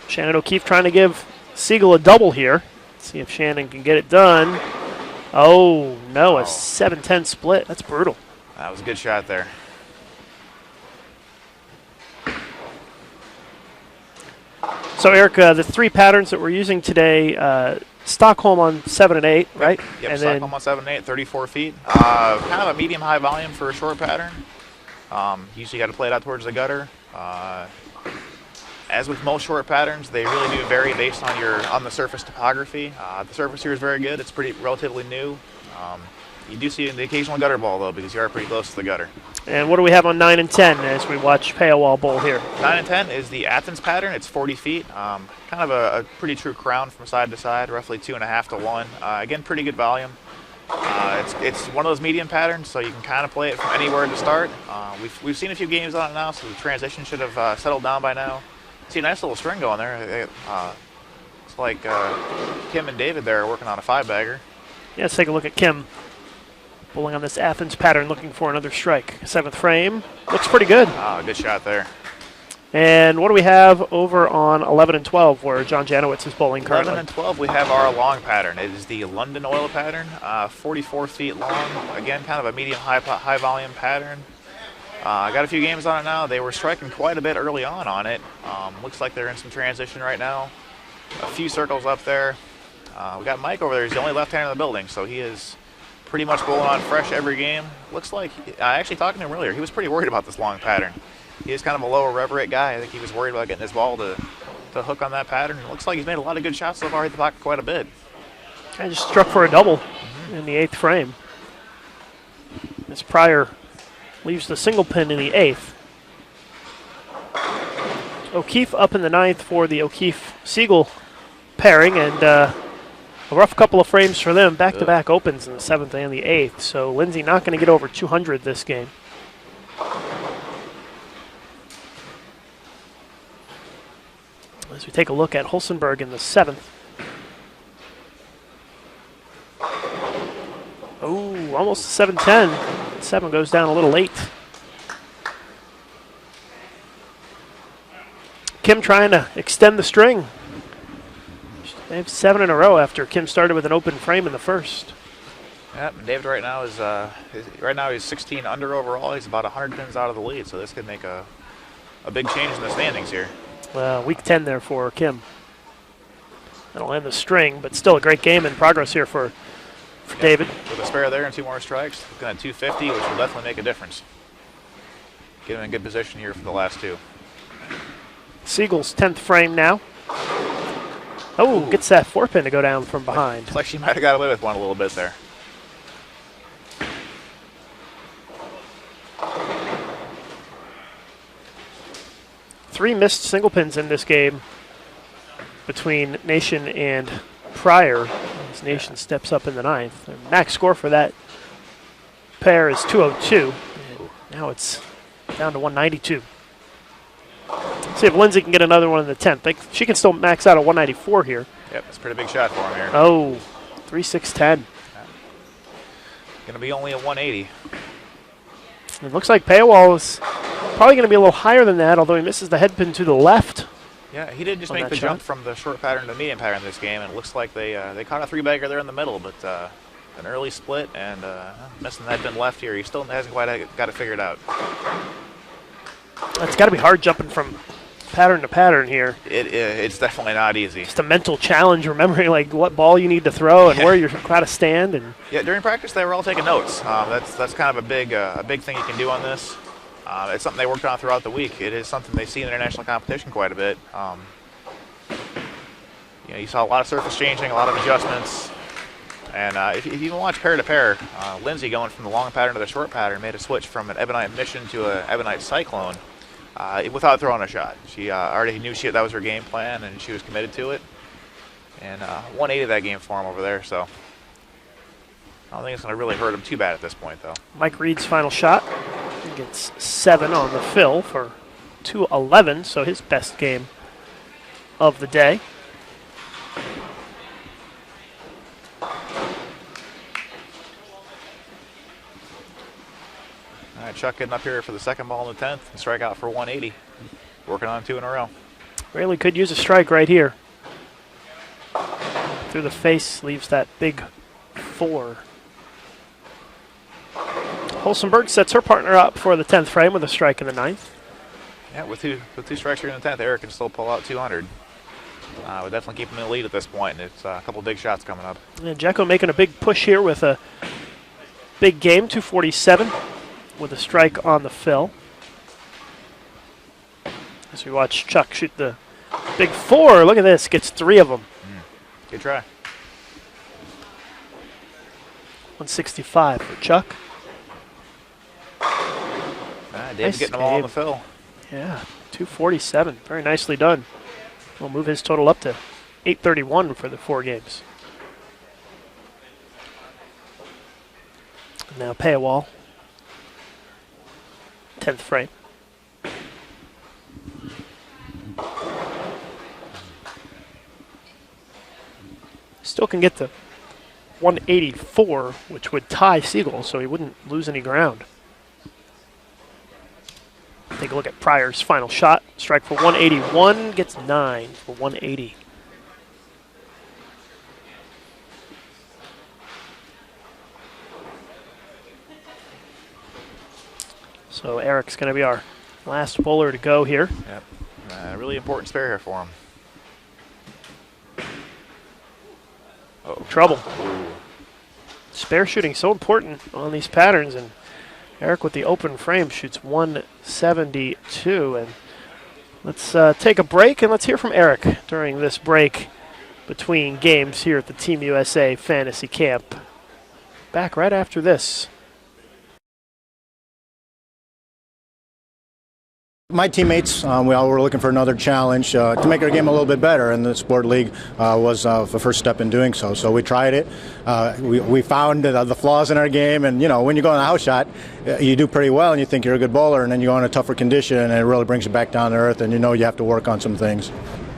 Shannon O'Keefe trying to give Siegel a double here. See if Shannon can get it done. Oh, no, a 7-10 split. That's brutal. That was a good shot there. So, Eric, the three patterns that we're using today, Stockholm on 7 and 8, right? Yep, and Stockholm on 7 and 8, 34 feet. Kind of a medium-high volume for a short pattern. Usually got to play it out towards the gutter. As with most short patterns, they really do vary based on the surface topography. The surface here is very good. It's relatively new. You do see the occasional gutter ball, though, because you are pretty close to the gutter. And what do we have on 9 and 10 as we watch Paywall bowl here? 9 and 10 is the Athens pattern. It's 40 feet. Kind of a pretty true crown from side to side, roughly 2.5 to 1. Again, pretty good volume. It's one of those medium patterns, so you can kind of play it from anywhere to start. We've seen a few games on it now, so the transition should have settled down by now. See a nice little string going there. It's like Kim and David there are working on a 5-bagger. Yeah, let's take a look at Kim bowling on this Athens pattern, looking for another strike. 7th frame. Looks pretty good. Good shot there. And what do we have over on 11 and 12 where John Janowitz is bowling currently? 11 and 12, we have our long pattern. It is the London Oil pattern, 44 feet long. Again, kind of a medium high volume pattern. I got a few games on it now. They were striking quite a bit early on it. Looks like they're in some transition right now. A few circles up there. We got Mike over there. He's the only left-hander in the building, so he is pretty much bowling on fresh every game. Looks like, actually talking to him earlier, he was pretty worried about this long pattern. He is kind of a lower rev rate guy. I think he was worried about getting his ball to hook on that pattern. It looks like he's made a lot of good shots so far. Hit the pocket quite a bit. I just struck for a double in the 8th frame. As Pryor leaves the single pin in the 8th. O'Keefe up in the 9th for the O'Keefe-Siegel pairing, and a rough couple of frames for them. Back-to-back opens in the 7th and the 8th, so Lindsay not going to get over 200 this game. As we take a look at Holsenberg in the 7th. Oh, almost a 7-10. 7 goes down a little late. Kim trying to extend the string. They have 7 in a row after Kim started with an open frame in the first. Yep, and David right now he's 16 under overall. He's about 100 pins out of the lead, so this could make a big change in the standings here. Week 10 there for Kim. That'll end the string, but still a great game in progress here for David. With a spare there and 2 more strikes, looking at 250, which will definitely make a difference. Get him in good position here for the last 2. Siegel's 10th frame now. Oh, Ooh. Gets that 4-pin to go down from behind. Looks like she might have got away with one a little bit there. Three missed single pins in this game between Nation and Pryor. As Nation steps up in the 9th. The max score for that pair is 202. And now it's down to 192. See if Lindsay can get another one in the 10th. She can still max out at 194 here. Yep, it's a pretty big shot for him here. Oh, 3-6-10. Going to be only a 180. It looks like Paywall is probably going to be a little higher than that, although he misses the head pin to the left. Yeah, he did just On make that the shot. jump from the short pattern to the medium pattern this game, and it looks like they caught a 3-bagger there in the middle, but an early split and missing the head pin left here. He still hasn't quite got it figured out. It's got to be hard jumping from pattern to pattern here. It's definitely not easy. Just a mental challenge, remembering like what ball you need to throw and where you're got to stand. And Yeah, during practice they were all taking notes. That's kind of a big thing you can do on this. It's something they worked on throughout the week. It is something they see in international competition quite a bit. You saw a lot of surface changing, a lot of adjustments. And if you even watch pair to pair, Lindsay going from the long pattern to the short pattern made a switch from an Ebonite Mission to an Ebonite Cyclone without throwing a shot. She already knew that was her game plan, and she was committed to it. And 180 that game for him over there, so I don't think it's going to really hurt him too bad at this point, though. Mike Reed's final shot. He gets 7 on the fill for 211, so his best game of the day. All right, Chuck getting up here for the second ball in the 10th and strike out for 180. Working on 2 in a row. Really could use a strike right here. Through the face, leaves that big 4. Holstenberg sets her partner up for the 10th frame with a strike in the 9th. Yeah, with two strikes here in the 10th, Eric can still pull out 200. We'll definitely keep him in the lead at this point, and it's a couple big shots coming up. And Jacko making a big push here with a big game, 247, with a strike on the fill. As we watch Chuck shoot the big 4, look at this, gets 3 of them. Good try. 165 for Chuck. Dave's Nice getting them all on game. the fill. Yeah, 247, very nicely done. We'll move his total up to 831 for the 4 games. Now Paywall, 10th frame. Still can get to 184, which would tie Siegel, so he wouldn't lose any ground. Take a look at Pryor's final shot. Strike for 181, gets 9 for 180. So Eric's going to be our last bowler to go here. Yep. Really important spare here for him. Trouble. Spare shooting so important on these patterns, and Eric with the open frame shoots 172. And let's take a break, and let's hear from Eric during this break between games here at the Team USA Fantasy Camp. Back right after this. My teammates, we all were looking for another challenge to make our game a little bit better, and the Sport League was the first step in doing so. So we tried it. We found the flaws in our game, and when you go on a house shot, you do pretty well, and you think you're a good bowler, and then you go on a tougher condition, and it really brings you back down to earth, and you have to work on some things.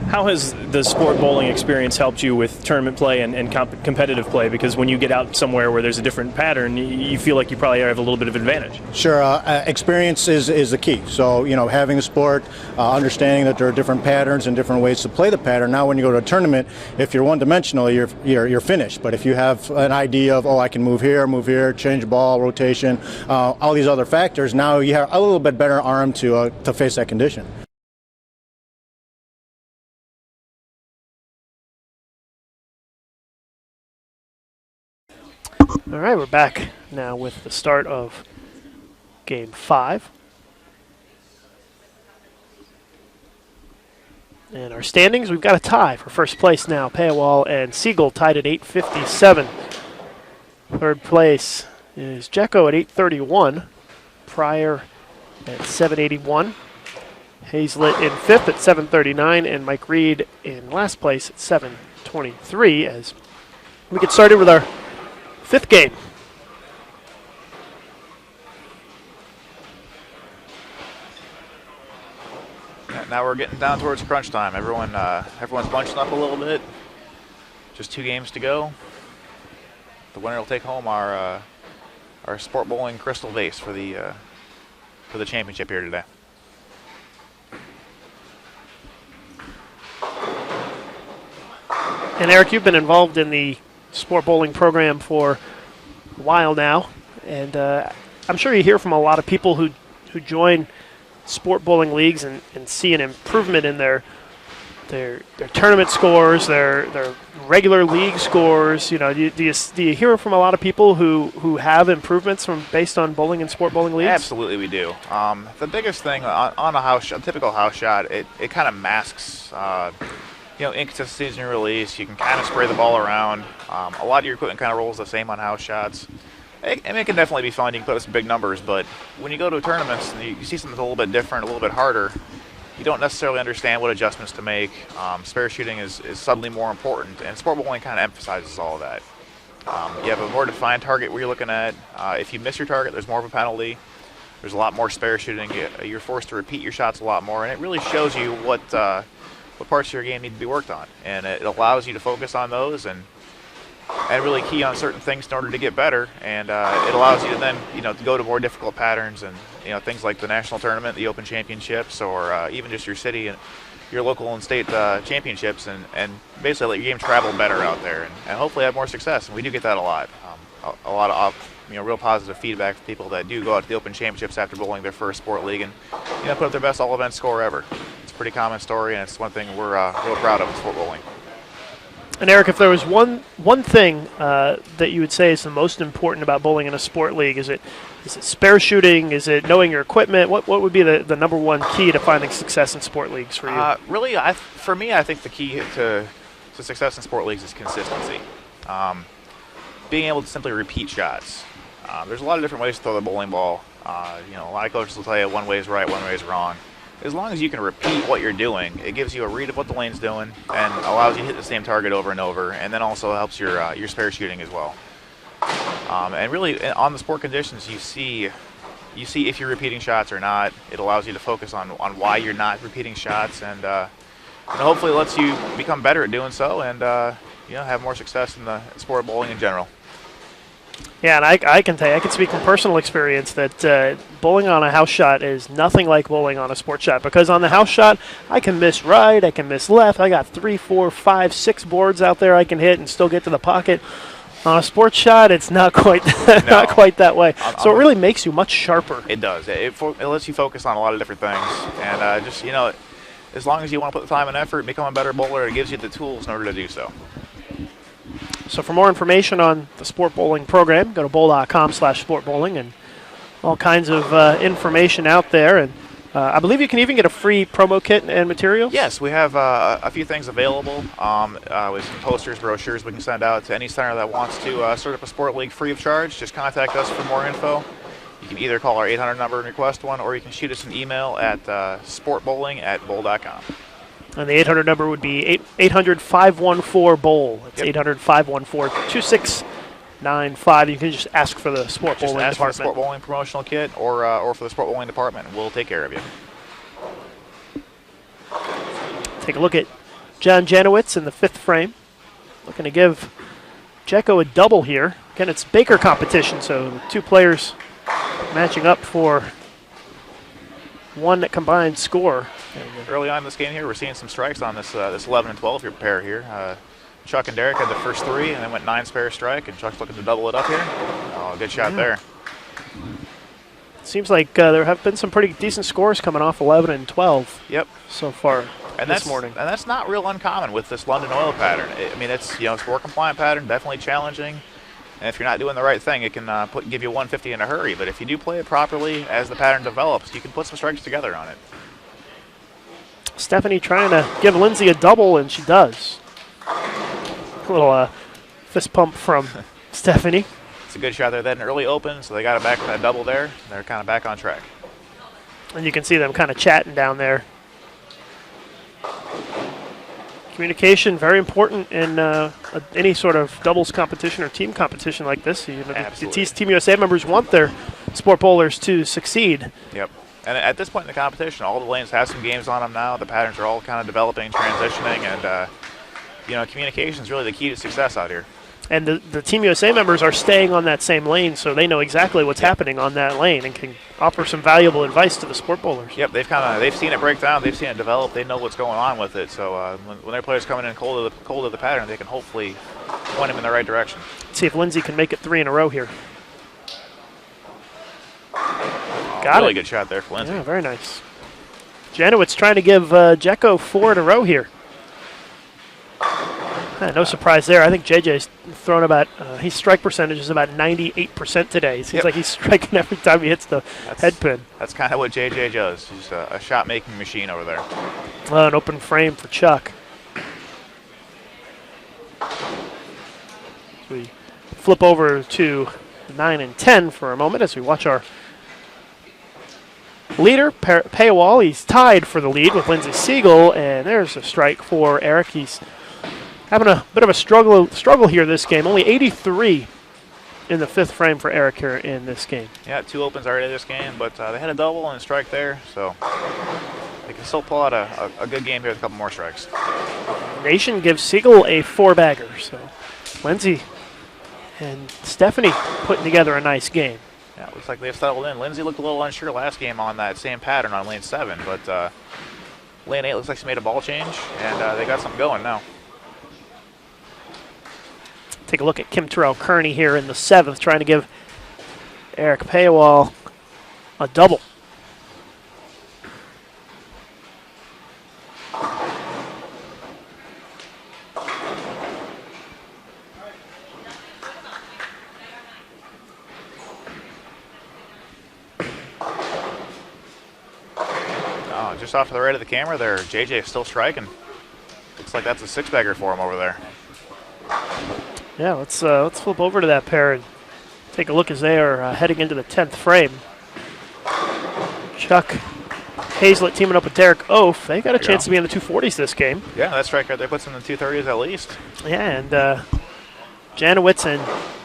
How has the sport bowling experience helped you with tournament play and competitive play? Because when you get out somewhere where there's a different pattern, you feel like you probably have a little bit of advantage. Sure, experience is the key. So, having the sport, understanding that there are different patterns and different ways to play the pattern. Now, when you go to a tournament, if you're one-dimensional, you're finished. But if you have an idea of, I can move here, change ball, rotation, all these other factors, now you have a little bit better arm to face that condition. All right, we're back now with the start of Game 5. And our standings, we've got a tie for first place now. Paywall and Siegel tied at 857. Third place is Jecko at 831. Pryor at 781. Hazlett in fifth at 739. And Mike Reed in last place at 723 as we get started with our fifth game. Now we're getting down towards crunch time. Everyone's bunching up a little bit. Just 2 games to go. The winner will take home our Sport Bowling Crystal Vase for the championship here today. And Eric, you've been involved in the Sport Bowling program for a while now, and I'm sure you hear from a lot of people who join sport bowling leagues and see an improvement in their tournament scores, their regular league scores. You know, do you hear from a lot of people who have improvements based on bowling and sport bowling leagues? Absolutely, we do. The biggest thing on a typical house shot, it kind of masks inconsistencies in your release. You can kind of spray the ball around. A lot of your equipment kind of rolls the same on house shots. It can definitely be fun. You can put up some big numbers, but when you go to tournaments and you see something a little bit different, a little bit harder, you don't necessarily understand what adjustments to make. Spare shooting is suddenly more important, and sport bowling kind of emphasizes all of that. You have a more defined target where you're looking at. If you miss your target, there's more of a penalty. There's a lot more spare shooting. You're forced to repeat your shots a lot more, and it really shows you what parts of your game need to be worked on, and it allows you to focus on those and really key on certain things in order to get better, and it allows you to then to go to more difficult patterns and things like the national tournament, the open championships, or even just your city and your local and state championships, and basically let your game travel better out there and hopefully have more success. And we do get that a lot. A lot of real positive feedback from people that do go out to the open championships after bowling their first sport league and put up their best all event score ever. It's a pretty common story, and it's one thing we're real proud of in sport bowling. And Eric, if there was one thing that you would say is the most important about bowling in a sport league, is it spare shooting? Is it knowing your equipment? What would be the number one key to finding success in sport leagues for you? Really, for me, I think the key to success in sport leagues is consistency. Being able to simply repeat shots. There's a lot of different ways to throw the bowling ball. A lot of coaches will tell you one way is right, one way is wrong. As long as you can repeat what you're doing, it gives you a read of what the lane's doing and allows you to hit the same target over and over, and then also helps your spare shooting as well. And really, on the sport conditions, you see if you're repeating shots or not. It allows you to focus on why you're not repeating shots, and hopefully lets you become better at doing so and have more success in the sport of bowling in general. Yeah, and I can tell you, I can speak from personal experience that bowling on a house shot is nothing like bowling on a sport shot, because on the house shot, I can miss right, I can miss left. I got 3, 4, 5, 6 boards out there I can hit and still get to the pocket. On a sports shot, it's not quite not quite that way. So it really makes you much sharper. It does. It lets you focus on a lot of different things, and as long as you want to put the time and effort and become a better bowler, it gives you the tools in order to do so. So for more information on the Sport Bowling program, go to bowl.com/sportbowling, and all kinds of information out there. And I believe you can even get a free promo kit and materials? Yes, we have a few things available with some posters, brochures we can send out to any center that wants to start up a sport league free of charge. Just contact us for more info. You can either call our 800 number and request one, or you can shoot us an email at sportbowling@bowl.com. And the 800 number would be 800-514-BOWL. It's 800-514-2695. You can just ask for the Sport Bowling Department. For the Sport Department. Bowling promotional kit or for the Sport Bowling Department, and we'll take care of you. Take a look at John Janowitz in the 5th frame. Looking to give Jecko a double here. Again, it's Baker competition, so 2 players matching up for one combined score. Early on in this game here, we're seeing some strikes on this 11 and 12 here pair here. Chuck and Derek had the first 3, and then went 9 spare strike, and Chuck's looking to double it up here. Oh, good shot there. Seems like there have been some pretty decent scores coming off 11 and 12 so far this morning. And that's not real uncommon with this London oil pattern. I mean, it's a sport compliant pattern, definitely challenging. And if you're not doing the right thing, it can give you 150 in a hurry. But if you do play it properly as the pattern develops, you can put some strikes together on it. Stephanie trying to give Lindsay a double, and she does. A little fist pump from Stephanie. It's a good shot there. They had an early open, so they got it back with that double there. They're kind of back on track. And you can see them kind of chatting down there. Communication, very important in any sort of doubles competition or team competition like this. You know, the Team USA members want their sport bowlers to succeed. Yep. And at this point in the competition, all the lanes have some games on them now. The patterns are all kind of developing, transitioning, and communication is really the key to success out here. And the Team USA members are staying on that same lane, so they know exactly what's happening on that lane and can offer some valuable advice to the sport bowlers. Yep, they've seen it break down, they've seen it develop, they know what's going on with it. So when their players coming in cold to the pattern, they can hopefully point them in the right direction. Let's see if Lindsay can make it 3 in a row here. Got really good shot there for Lindsay. Yeah, very nice. Janowitz trying to give Jekko 4 in a row here. No surprise there. I think JJ's thrown about, his strike percentage is about 98% today. It seems like he's striking every time he hits the head pin. That's kind of what JJ does. He's a shot-making machine over there. An open frame for Chuck. So we flip over to 9 and 10 for a moment as we watch our leader, Paywall. He's tied for the lead with Lindsay Siegel, and there's a strike for Eric. He's having a bit of a struggle here this game. Only 83 in the 5th frame for Eric here in this game. Yeah, 2 opens already this game, but they had a double and a strike there, so they can still pull out a good game here with a couple more strikes. Nation gives Siegel a 4-bagger, so Lindsay and Stephanie putting together a nice game. Yeah, it looks like they've settled in. Lindsay looked a little unsure last game on that same pattern on lane 7, but lane 8 looks like she made a ball change, and they got something going now. Take a look at Kim Terrell-Kearney here in the 7th, trying to give Eric Paywall a double. Oh, just off to the right of the camera there, JJ is still striking. Looks like that's a 6-bagger for him over there. Yeah, let's flip over to that pair and take a look as they are heading into the 10th frame. Chuck Hazlett teaming up with Derek Oaf. They got a chance to be in the 240s this game. Yeah, that strike right there puts them in the 230s at least. Yeah, and Janowitz and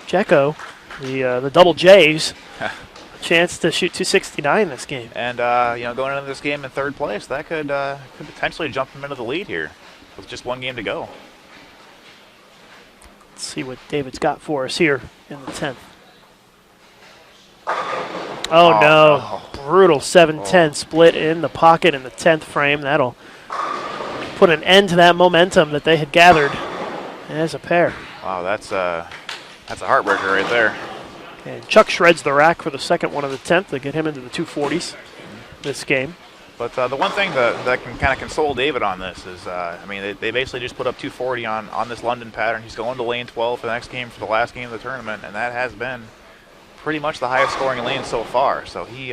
Jekko, the double J's, a chance to shoot 269 this game. And going into this game in 3rd place, that could potentially jump them into the lead here with just 1 game to go. Let's see what David's got for us here in the 10th. Oh no. Brutal 7-10 split in the pocket in the 10th frame. That'll put an end to that momentum that they had gathered as a pair. Wow, that's a heartbreaker right there. And Chuck shreds the rack for the second one of the 10th to get him into the 240s this game. But the one thing that can kind of console David on this is, they basically just put up 240 on this London pattern. He's going to lane 12 for the next game, for the last game of the tournament, and that has been pretty much the highest scoring lane so far. So he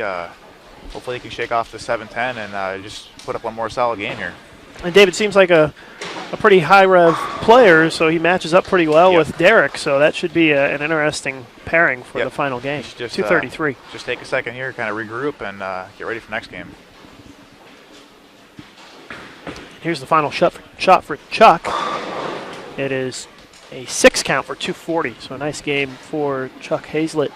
hopefully he can shake off the 7-10 and just put up one more solid game here. And David seems like a pretty high-rev player, so he matches up pretty well with Derek, so that should be an interesting pairing for the final game. Just 233. Just take a second here, kind of regroup, and get ready for next game. Here's the final shot for Chuck. It is a 6 count for 240, so a nice game for Chuck Hazlett.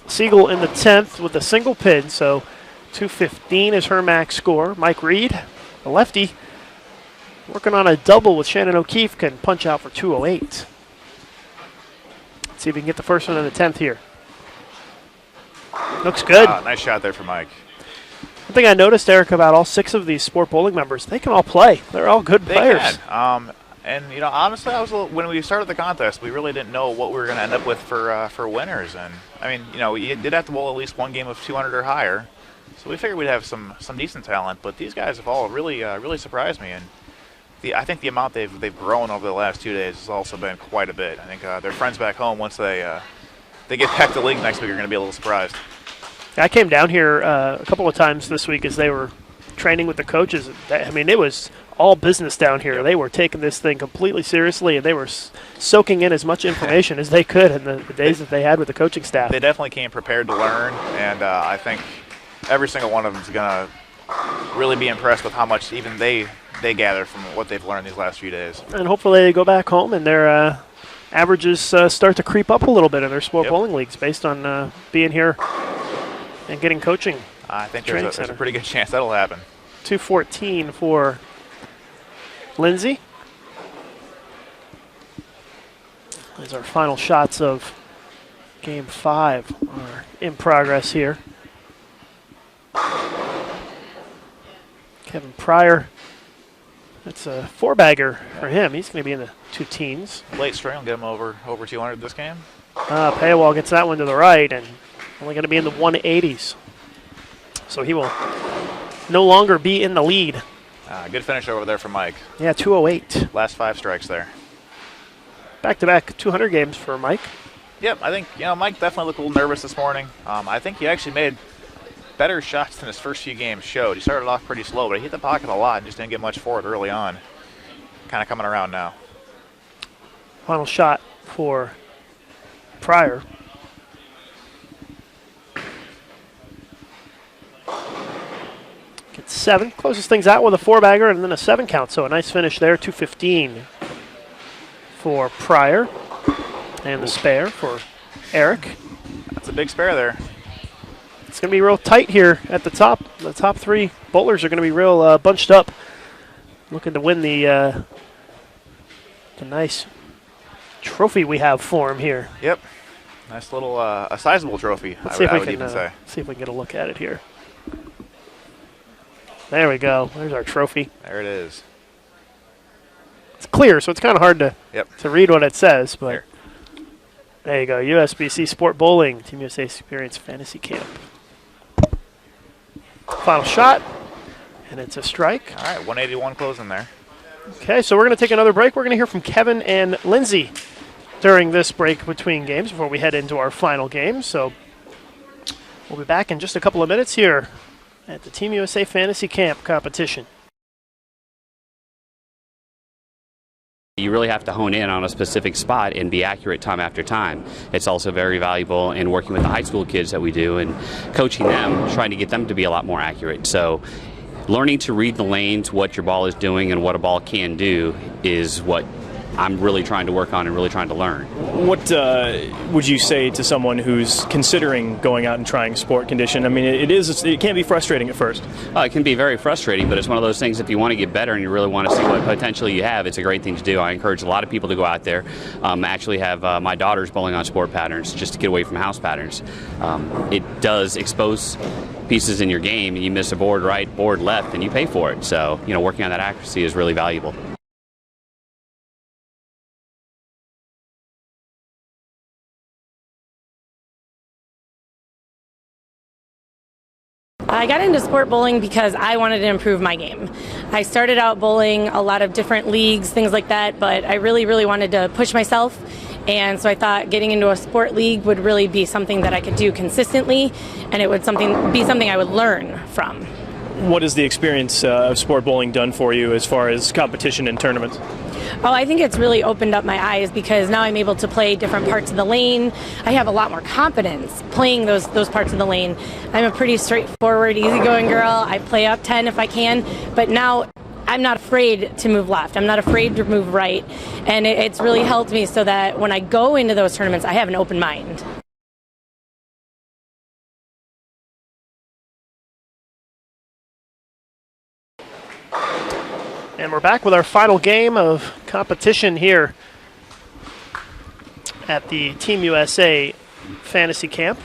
Siegel in the 10th with a single pin, so 215 is her max score. Mike Reed, the lefty, working on a double with Shannon O'Keefe, can punch out for 208. Let's see if we can get the first one in the 10th here. Looks good. Nice shot there for Mike. One thing I noticed, Eric, about all 6 of these Sport Bowling members, they can all play. They're all good players. And honestly, when we started the contest, we really didn't know what we were going to end up with for winners. And you did have to bowl at least 1 game of 200 or higher, so we figured we'd have some decent talent. But these guys have all really surprised me. And I think the amount they've grown over the last 2 days has also been quite a bit. I think their friends back home, once they get back to league next week, are going to be a little surprised. I came down here a couple of times this week as they were training with the coaches. I mean, it was all business down here. Yep. They were taking this thing completely seriously, and they were soaking in as much information as they could in the days that they had with the coaching staff. They definitely came prepared to learn, and I think every single one of them is going to really be impressed with how much even they gather from what they've learned these last few days. And hopefully they go back home and their averages start to creep up a little bit in their sport bowling leagues based on being here and getting coaching. I think there's a pretty good chance that'll happen. 214 for Lindsay. As our final shots of Game 5 are in progress here. Kevin Pryor, that's a 4-bagger for him. He's going to be in the 2 teens. Late string will get him over 200 this game. Paywall gets that one to the right and only going to be in the 180s. So he will no longer be in the lead. Good finish over there for Mike. Yeah, 208. Last 5 strikes there. Back-to-back 200 games for Mike. Yep, I think Mike definitely looked a little nervous this morning. I think he actually made better shots than his first few games showed. He started off pretty slow, but he hit the pocket a lot and just didn't get much for it early on. Kind of coming around now. Final shot for Pryor. Gets 7. Closes things out with a 4-bagger and then a 7 count. So a nice finish there. 215 for Pryor. And the spare for Eric. That's a big spare there. It's going to be real tight here at the top. The top 3 bowlers are going to be real bunched up, looking to win the nice trophy we have for him here. Yep. Nice little, a sizable trophy, Let's I would even say. See if we can get a look at it here. There we go. There's our trophy. There it is. It's clear, so it's kind of hard to read what it says, but here. There you go. USBC Sport Bowling, Team USA Experience Fantasy Camp. Final shot, and it's a strike. All right, 181 closing there. Okay, so we're going to take another break. We're going to hear from Kevin and Lindsay during this break between games before we head into our final game. So we'll be back in just a couple of minutes here at the Team USA Fantasy Camp competition. You really have to hone in on a specific spot and be accurate time after time. It's also very valuable in working with the high school kids that we do and coaching them, trying to get them to be a lot more accurate. So learning to read the lanes, what your ball is doing and what a ball can do is what I'm really trying to work on and really trying to learn. What would you say to someone who's considering going out and trying sport condition? I mean, it can be frustrating at first. It can be very frustrating, but it's one of those things, if you want to get better and you really want to see what potential you have, it's a great thing to do. I encourage a lot of people to go out there. Actually have my daughters bowling on sport patterns just to get away from house patterns. It does expose pieces in your game, and you miss a board right, board left, and you pay for it. So, working on that accuracy is really valuable. I got into sport bowling because I wanted to improve my game. I started out bowling a lot of different leagues, things like that, but I really, really wanted to push myself. And so I thought getting into a sport league would really be something that I could do consistently, and it would be something I would learn from. What has the experience of sport bowling done for you as far as competition and tournaments? Oh, I think it's really opened up my eyes because now I'm able to play different parts of the lane. I have a lot more confidence playing those parts of the lane. I'm a pretty straightforward, easygoing girl. I play up 10 if I can, but now I'm not afraid to move left. I'm not afraid to move right, and it's really helped me so that when I go into those tournaments, I have an open mind. And we're back with our final game of competition here at the Team USA Fantasy Camp.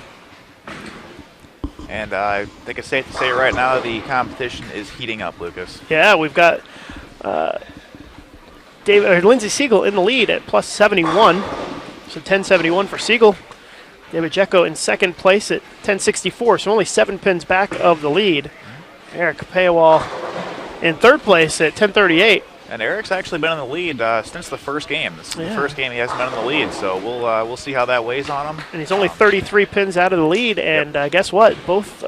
And I think it's safe to say right now the competition is heating up, Lucas. Yeah, we've got Lindsay Siegel in the lead at plus 71. So 1071 for Siegel. David Jecko in second place at 1064, so only 7 pins back of the lead. Eric Paywall in third place at 1038. And Eric's actually been in the lead since the first game. This is the first game he hasn't been in the lead, so we'll see how that weighs on him. And he's only 33 pins out of the lead, and guess what? Both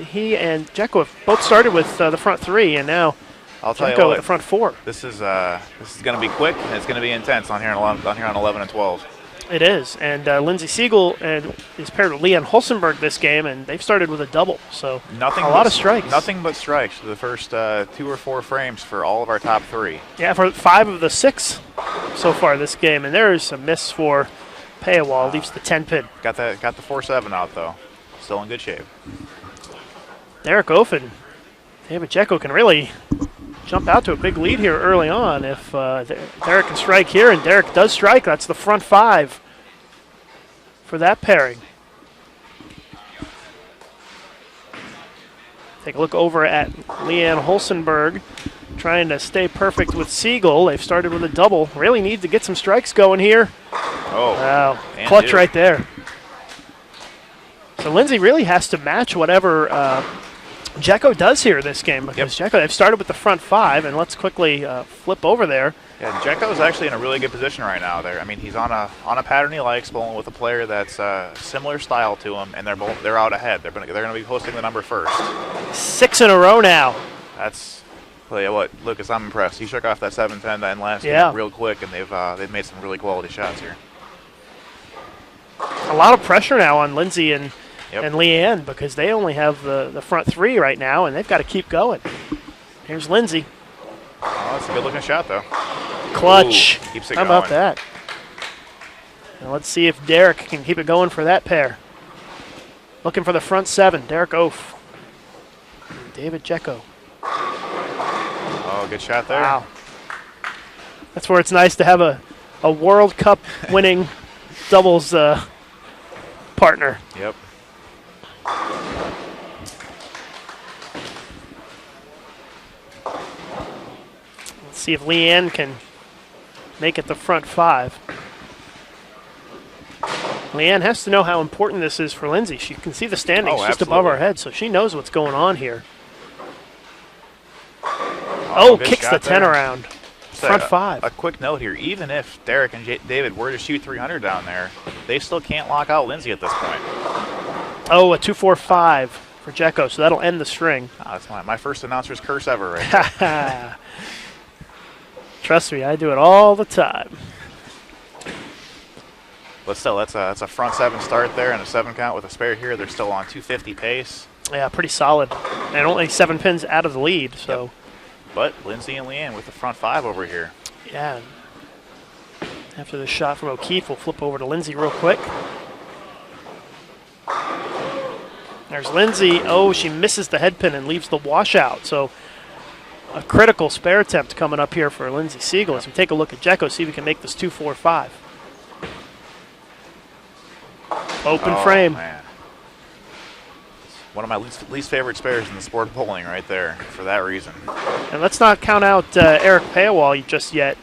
he and Jekko have both started with the front 3, and now I'll tell you Jekko what, at the front 4. This is going to be quick, and it's going to be intense on here on 11 and 12. It is, and Lindsey Siegel is paired with Leanne Hulsenberg this game, and they've started with a double, so a lot of strikes. Nothing but strikes for the first 2 or 4 frames for all of our top 3. Yeah, for 5 of the 6 so far this game, and there is a miss for Payawal, leaves the 10 pin. Got the 4-7 out though, still in good shape. Derek Offen, David Jekko can really jump out to a big lead here early on if Derek can strike here, and Derek does strike. That's the front 5 for that pairing. Take a look over at Leanne Hulsenberg, trying to stay perfect with Siegel. They've started with a double. Really need to get some strikes going here. Oh, wow, clutch right there. So Lindsay really has to match whatever Jekko does here this game, because Jekko, they've started with the front 5, and let's quickly flip over there. Yeah, Jekko's actually in a really good position right now. There, I mean, he's on a pattern he likes, bowling with a player that's similar style to him, and they're out ahead. They're gonna be posting the number first. 6 in a row now. That's, tell you what, Lucas, I'm impressed. He shook off that 7-10 then last game real quick, and they've made some really quality shots here. A lot of pressure now on Lindsay and Leanne, because they only have the front 3 right now, and they've got to keep going. Here's Lindsay. Oh, that's a good-looking shot, though. Clutch. Ooh, keeps it How about that? And let's see if Derek can keep it going for that pair. Looking for the front 7, Derek Oaf. David Jekko. Oh, good shot there. Wow. That's where it's nice to have a World Cup winning doubles partner. Yep. Let's see if Leanne can make it the front 5. Leanne has to know how important this is for Lindsay. She can see the standings just above our head, so she knows what's going on here. Oh, kicks the 10 around. Front 5. A quick note here, even if Derek and David were to shoot 300 down there, they still can't lock out Lindsay at this point. Oh, a 2-4-5 for Jekko, so that'll end the string. Oh, that's my first announcer's curse ever right there. Trust me, I do it all the time. But still, that's a front 7 start there and a 7 count with a spare here. They're still on 250 pace. Yeah, pretty solid. And only 7 pins out of the lead, so. Yep. But Lindsay and Leanne with the front 5 over here. Yeah. After the shot from O'Keefe, we'll flip over to Lindsay real quick. There's Lindsay. Oh, she misses the head pin and leaves the washout. So a critical spare attempt coming up here for Lindsay Siegel as we take a look at Jekko, see if we can make this 2-4-5. Open frame. Man. One of my least favorite spares in the sport of bowling right there for that reason. And let's not count out Eric Payawal just yet.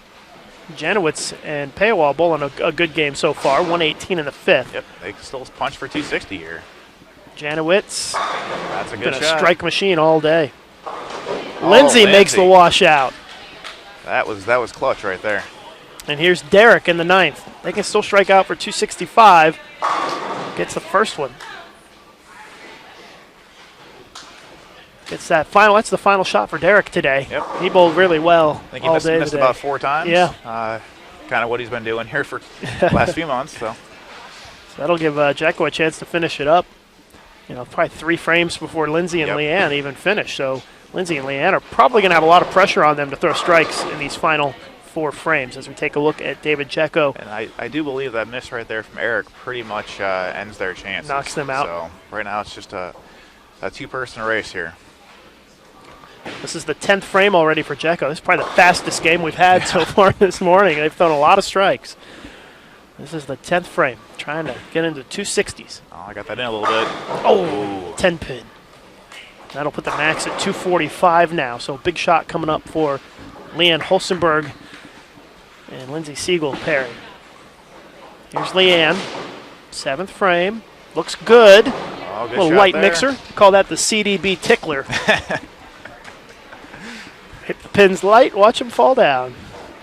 Janowitz and Payawal bowling a good game so far, 118 in the 5th. Yep, they can still punch for 260 here. Janowitz. That's a good been shot. A strike machine all day. Lindsay makes the washout. That was clutch right there. And here's Derek in the 9th. They can still strike out for 265. Gets the first one. It's that final. That's the final shot for Derek today. Yep. He bowled really well I think he all missed day today. about 4 times. Yeah. Kind of what he's been doing here for the last few months. So that'll give Jekko a chance to finish it up. You know, probably 3 frames before Lindsay and Leanne even finish. So Lindsay and Leanne are probably going to have a lot of pressure on them to throw strikes in these final 4 frames as we take a look at David Jekko. And I do believe that miss right there from Eric pretty much ends their chances. Knocks them out. So right now it's just a 2-person race here. This is the 10th frame already for Jekko. This is probably the fastest game we've had so far this morning. They've thrown a lot of strikes. This is the 10th frame, trying to get into 260s. Oh, I got that in a little bit. Oh, 10 pin. That'll put the max at 245 now. So big shot coming up for Leanne Hulsenberg and Lindsay Siegel pairing. Here's Leanne, 7th frame. Looks good. Oh, good little shot light there. mixer. Call that the CDB tickler. pins light. Watch them fall down.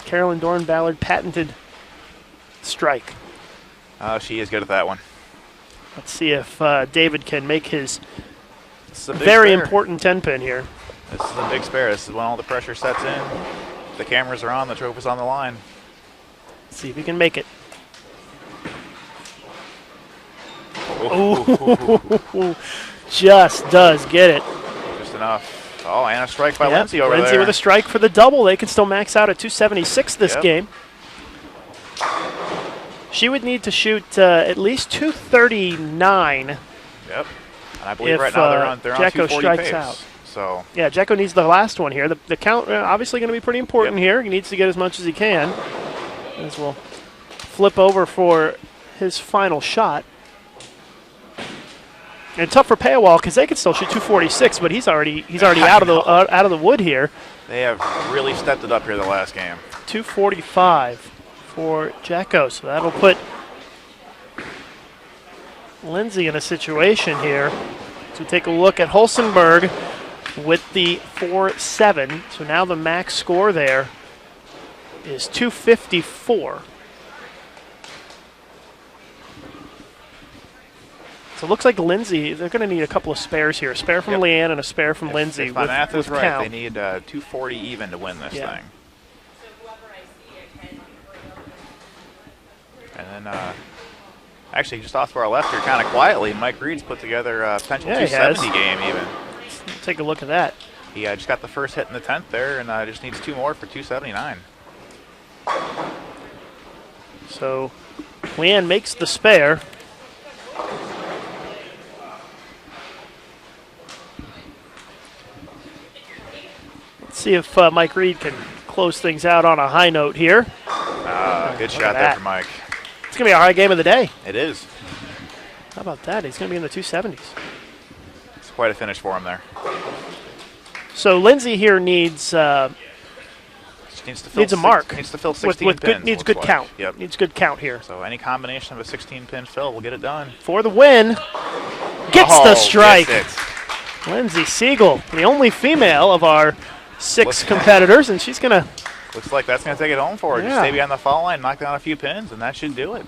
Carolyn Dorn-Ballard patented strike. Oh, she is good at that one. Let's see if David can make his This is a big very spare. important 10-pin here. This is a big spare. This is when all the pressure sets in. The cameras are on. The trophy's on the line. Let's see if he can make it. Ooh. Just does get it. Just enough. Oh, and a strike by Yep, Lindsay over Lindsay there. with a strike for the double. They can still max out at 276 this Yep. game. She would need to shoot at least 239. Yep. And I believe If, right now they're on Jacko 240 strikes pace. out. So Yeah, Jacko needs the last one here. The count obviously going to be pretty important here. He needs to get as much as he can. As we'll flip over for his final shot. And tough for Paywall because they could still shoot 246, but he's already out of the wood here. they have really stepped it up here the last game. 245 for Jacko, so that'll put Lindsay in a situation here to take a look at Holstenberg with the 4-7. So now the max score there is 254. So it looks like Lindsay, they're going to need a couple of spares here. A spare from Yep. Leanne and a spare from Lindsay. If my math is right, count. they need 240 even to win this Yeah. thing. And then, actually, just off to our left here, kind of quietly, Mike Reed's put together a potential Yeah, he has. 270 game even. Take a look at that. He just got the first hit in the 10th there, and just needs 2 more for 279. So Leanne makes the spare. Let's see if Mike Reed can close things out on a high note here. Good at shot there that. for Mike. It's going to be a high game of the day. It is. How about that? He's going to be in the 270s. It's quite a finish for him there. So Lindsay here needs She needs to fill a mark. Needs to fill 16 with pins. good needs looks good like. count. Yep. Needs good count here. So any combination of a 16-pin fill will get it done. For the win. Gets Oh, the strike. gets it. Lindsay Siegel, the only female of our 6 Looks- competitors, and she's going to Looks like that's going to take it home for her. Just Yeah. stay behind the foul line, knock down a few pins, and that should do it.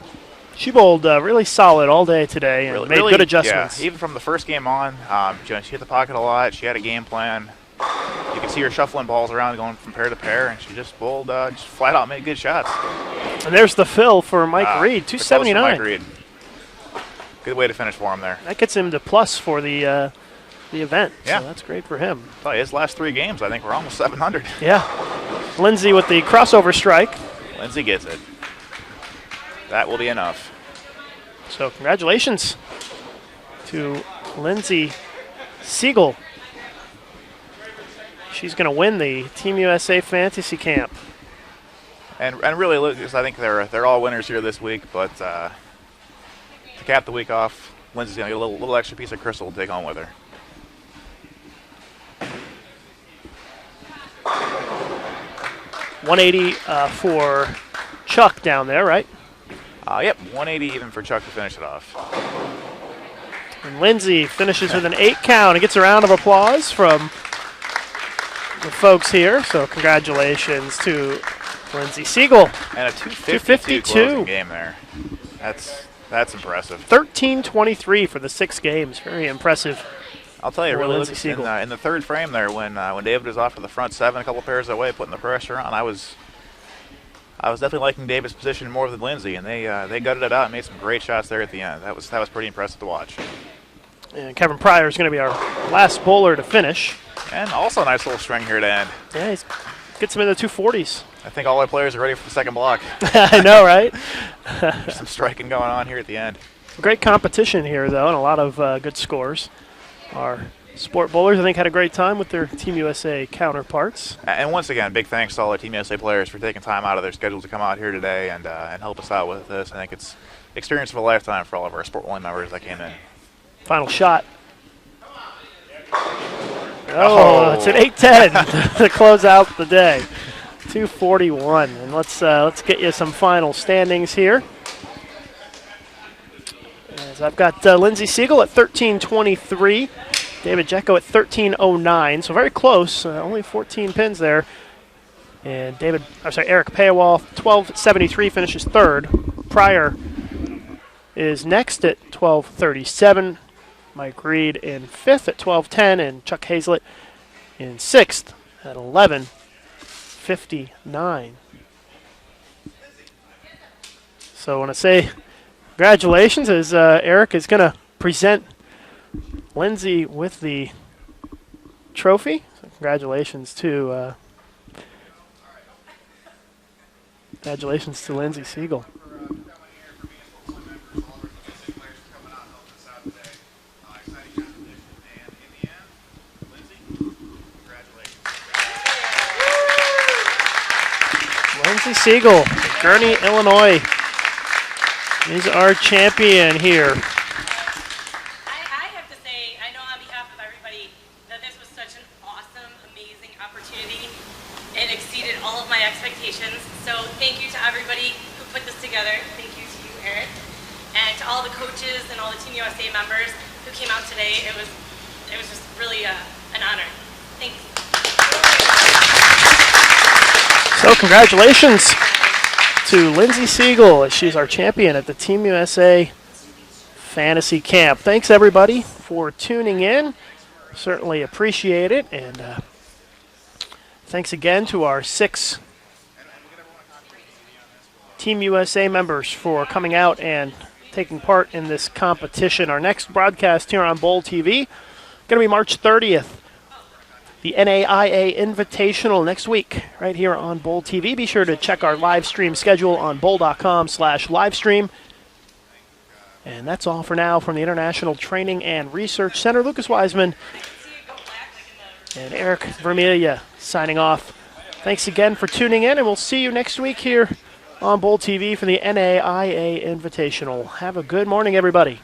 She bowled really solid all day today and made good adjustments. Yeah, even from the first game on, she hit the pocket a lot. She had a game plan. You can see her shuffling balls around, going from pair to pair, and she just bowled, just flat out made good shots. And there's the fill for Mike Reed, The close for 279. Mike Reed. Good way to finish for him there. That gets him to plus for the event. Yeah. So that's great for him. Tell you, his last 3 games, I think we're almost 700. Yeah. Lindsay with the crossover strike. Lindsay gets it. That will be enough. So congratulations to Lindsay Siegel. She's going to win the Team USA Fantasy Camp. And really, Lucas, I think they're all winners here this week. But to cap the week off, Lindsay's going to get a little extra piece of crystal to take home with her. $180 for Chuck down there, right? Yep, 180 even for Chuck to finish it off. And Lindsay finishes with an 8 count and gets a round of applause from the folks here. So congratulations to Lindsay Siegel. And a 252 closing game there. That's impressive. 13-23 for the 6 games. Very impressive. I'll tell you, for really, Lindsay Lucas, Siegel. in the third frame there, when David was off for the front 7, a couple pairs away, putting the pressure on, I was definitely liking David's position more than Lindsay, and they gutted it out and made some great shots there at the end. That was pretty impressive to watch. And Kevin Pryor is going to be our last bowler to finish. And also a nice little string here to end. Yeah, he gets him in the 240s. I think all our players are ready for the second block. I know, right? There's some striking going on here at the end. Great competition here, though, and a lot of good scores. Our sport bowlers, I think, had a great time with their Team USA counterparts. And once again, big thanks to all our Team USA players for taking time out of their schedule to come out here today and help us out with this. I think it's experience of a lifetime for all of our sport bowling members that came in. Final shot. Oh, it's an 8-10 to close out the day. 241. And let's get you some final standings here. As I've got Lindsay Siegel at 1323, David Jecko at 1309, so very close, only 14 pins there. And Eric Paywall, 12.73, finishes third. Pryor is next at 12.37. Mike Reed in fifth at 12.10, and Chuck Hazlett in sixth at 11.59. So I want to say congratulations as Eric is going to present Lindsay with the trophy. So congratulations to Lindsay Siegel. Lindsay Siegel, Gurney, Illinois, is our champion here. I have to say, I know on behalf of everybody that this was such an awesome, amazing opportunity. It exceeded all of my expectations. So thank you to everybody who put this together. Thank you to you, Eric, and to all the coaches and all the Team USA members who came out today. It was just really an honor. Thanks. So congratulations to Lindsay Siegel as she's our champion at the Team USA Fantasy Camp. Thanks everybody for tuning in. Certainly appreciate it. And thanks again to our 6 Team USA members for coming out and taking part in this competition. Our next broadcast here on Bowl TV going to be March 30th. The NAIA Invitational next week, right here on Bowl TV. Be sure to check our live stream schedule on bowl.com/livestream. And that's all for now from the International Training and Research Center. Lucas Wiseman and Eric Vermelia signing off. Thanks again for tuning in, and we'll see you next week here on Bowl TV for the NAIA Invitational. Have a good morning, everybody.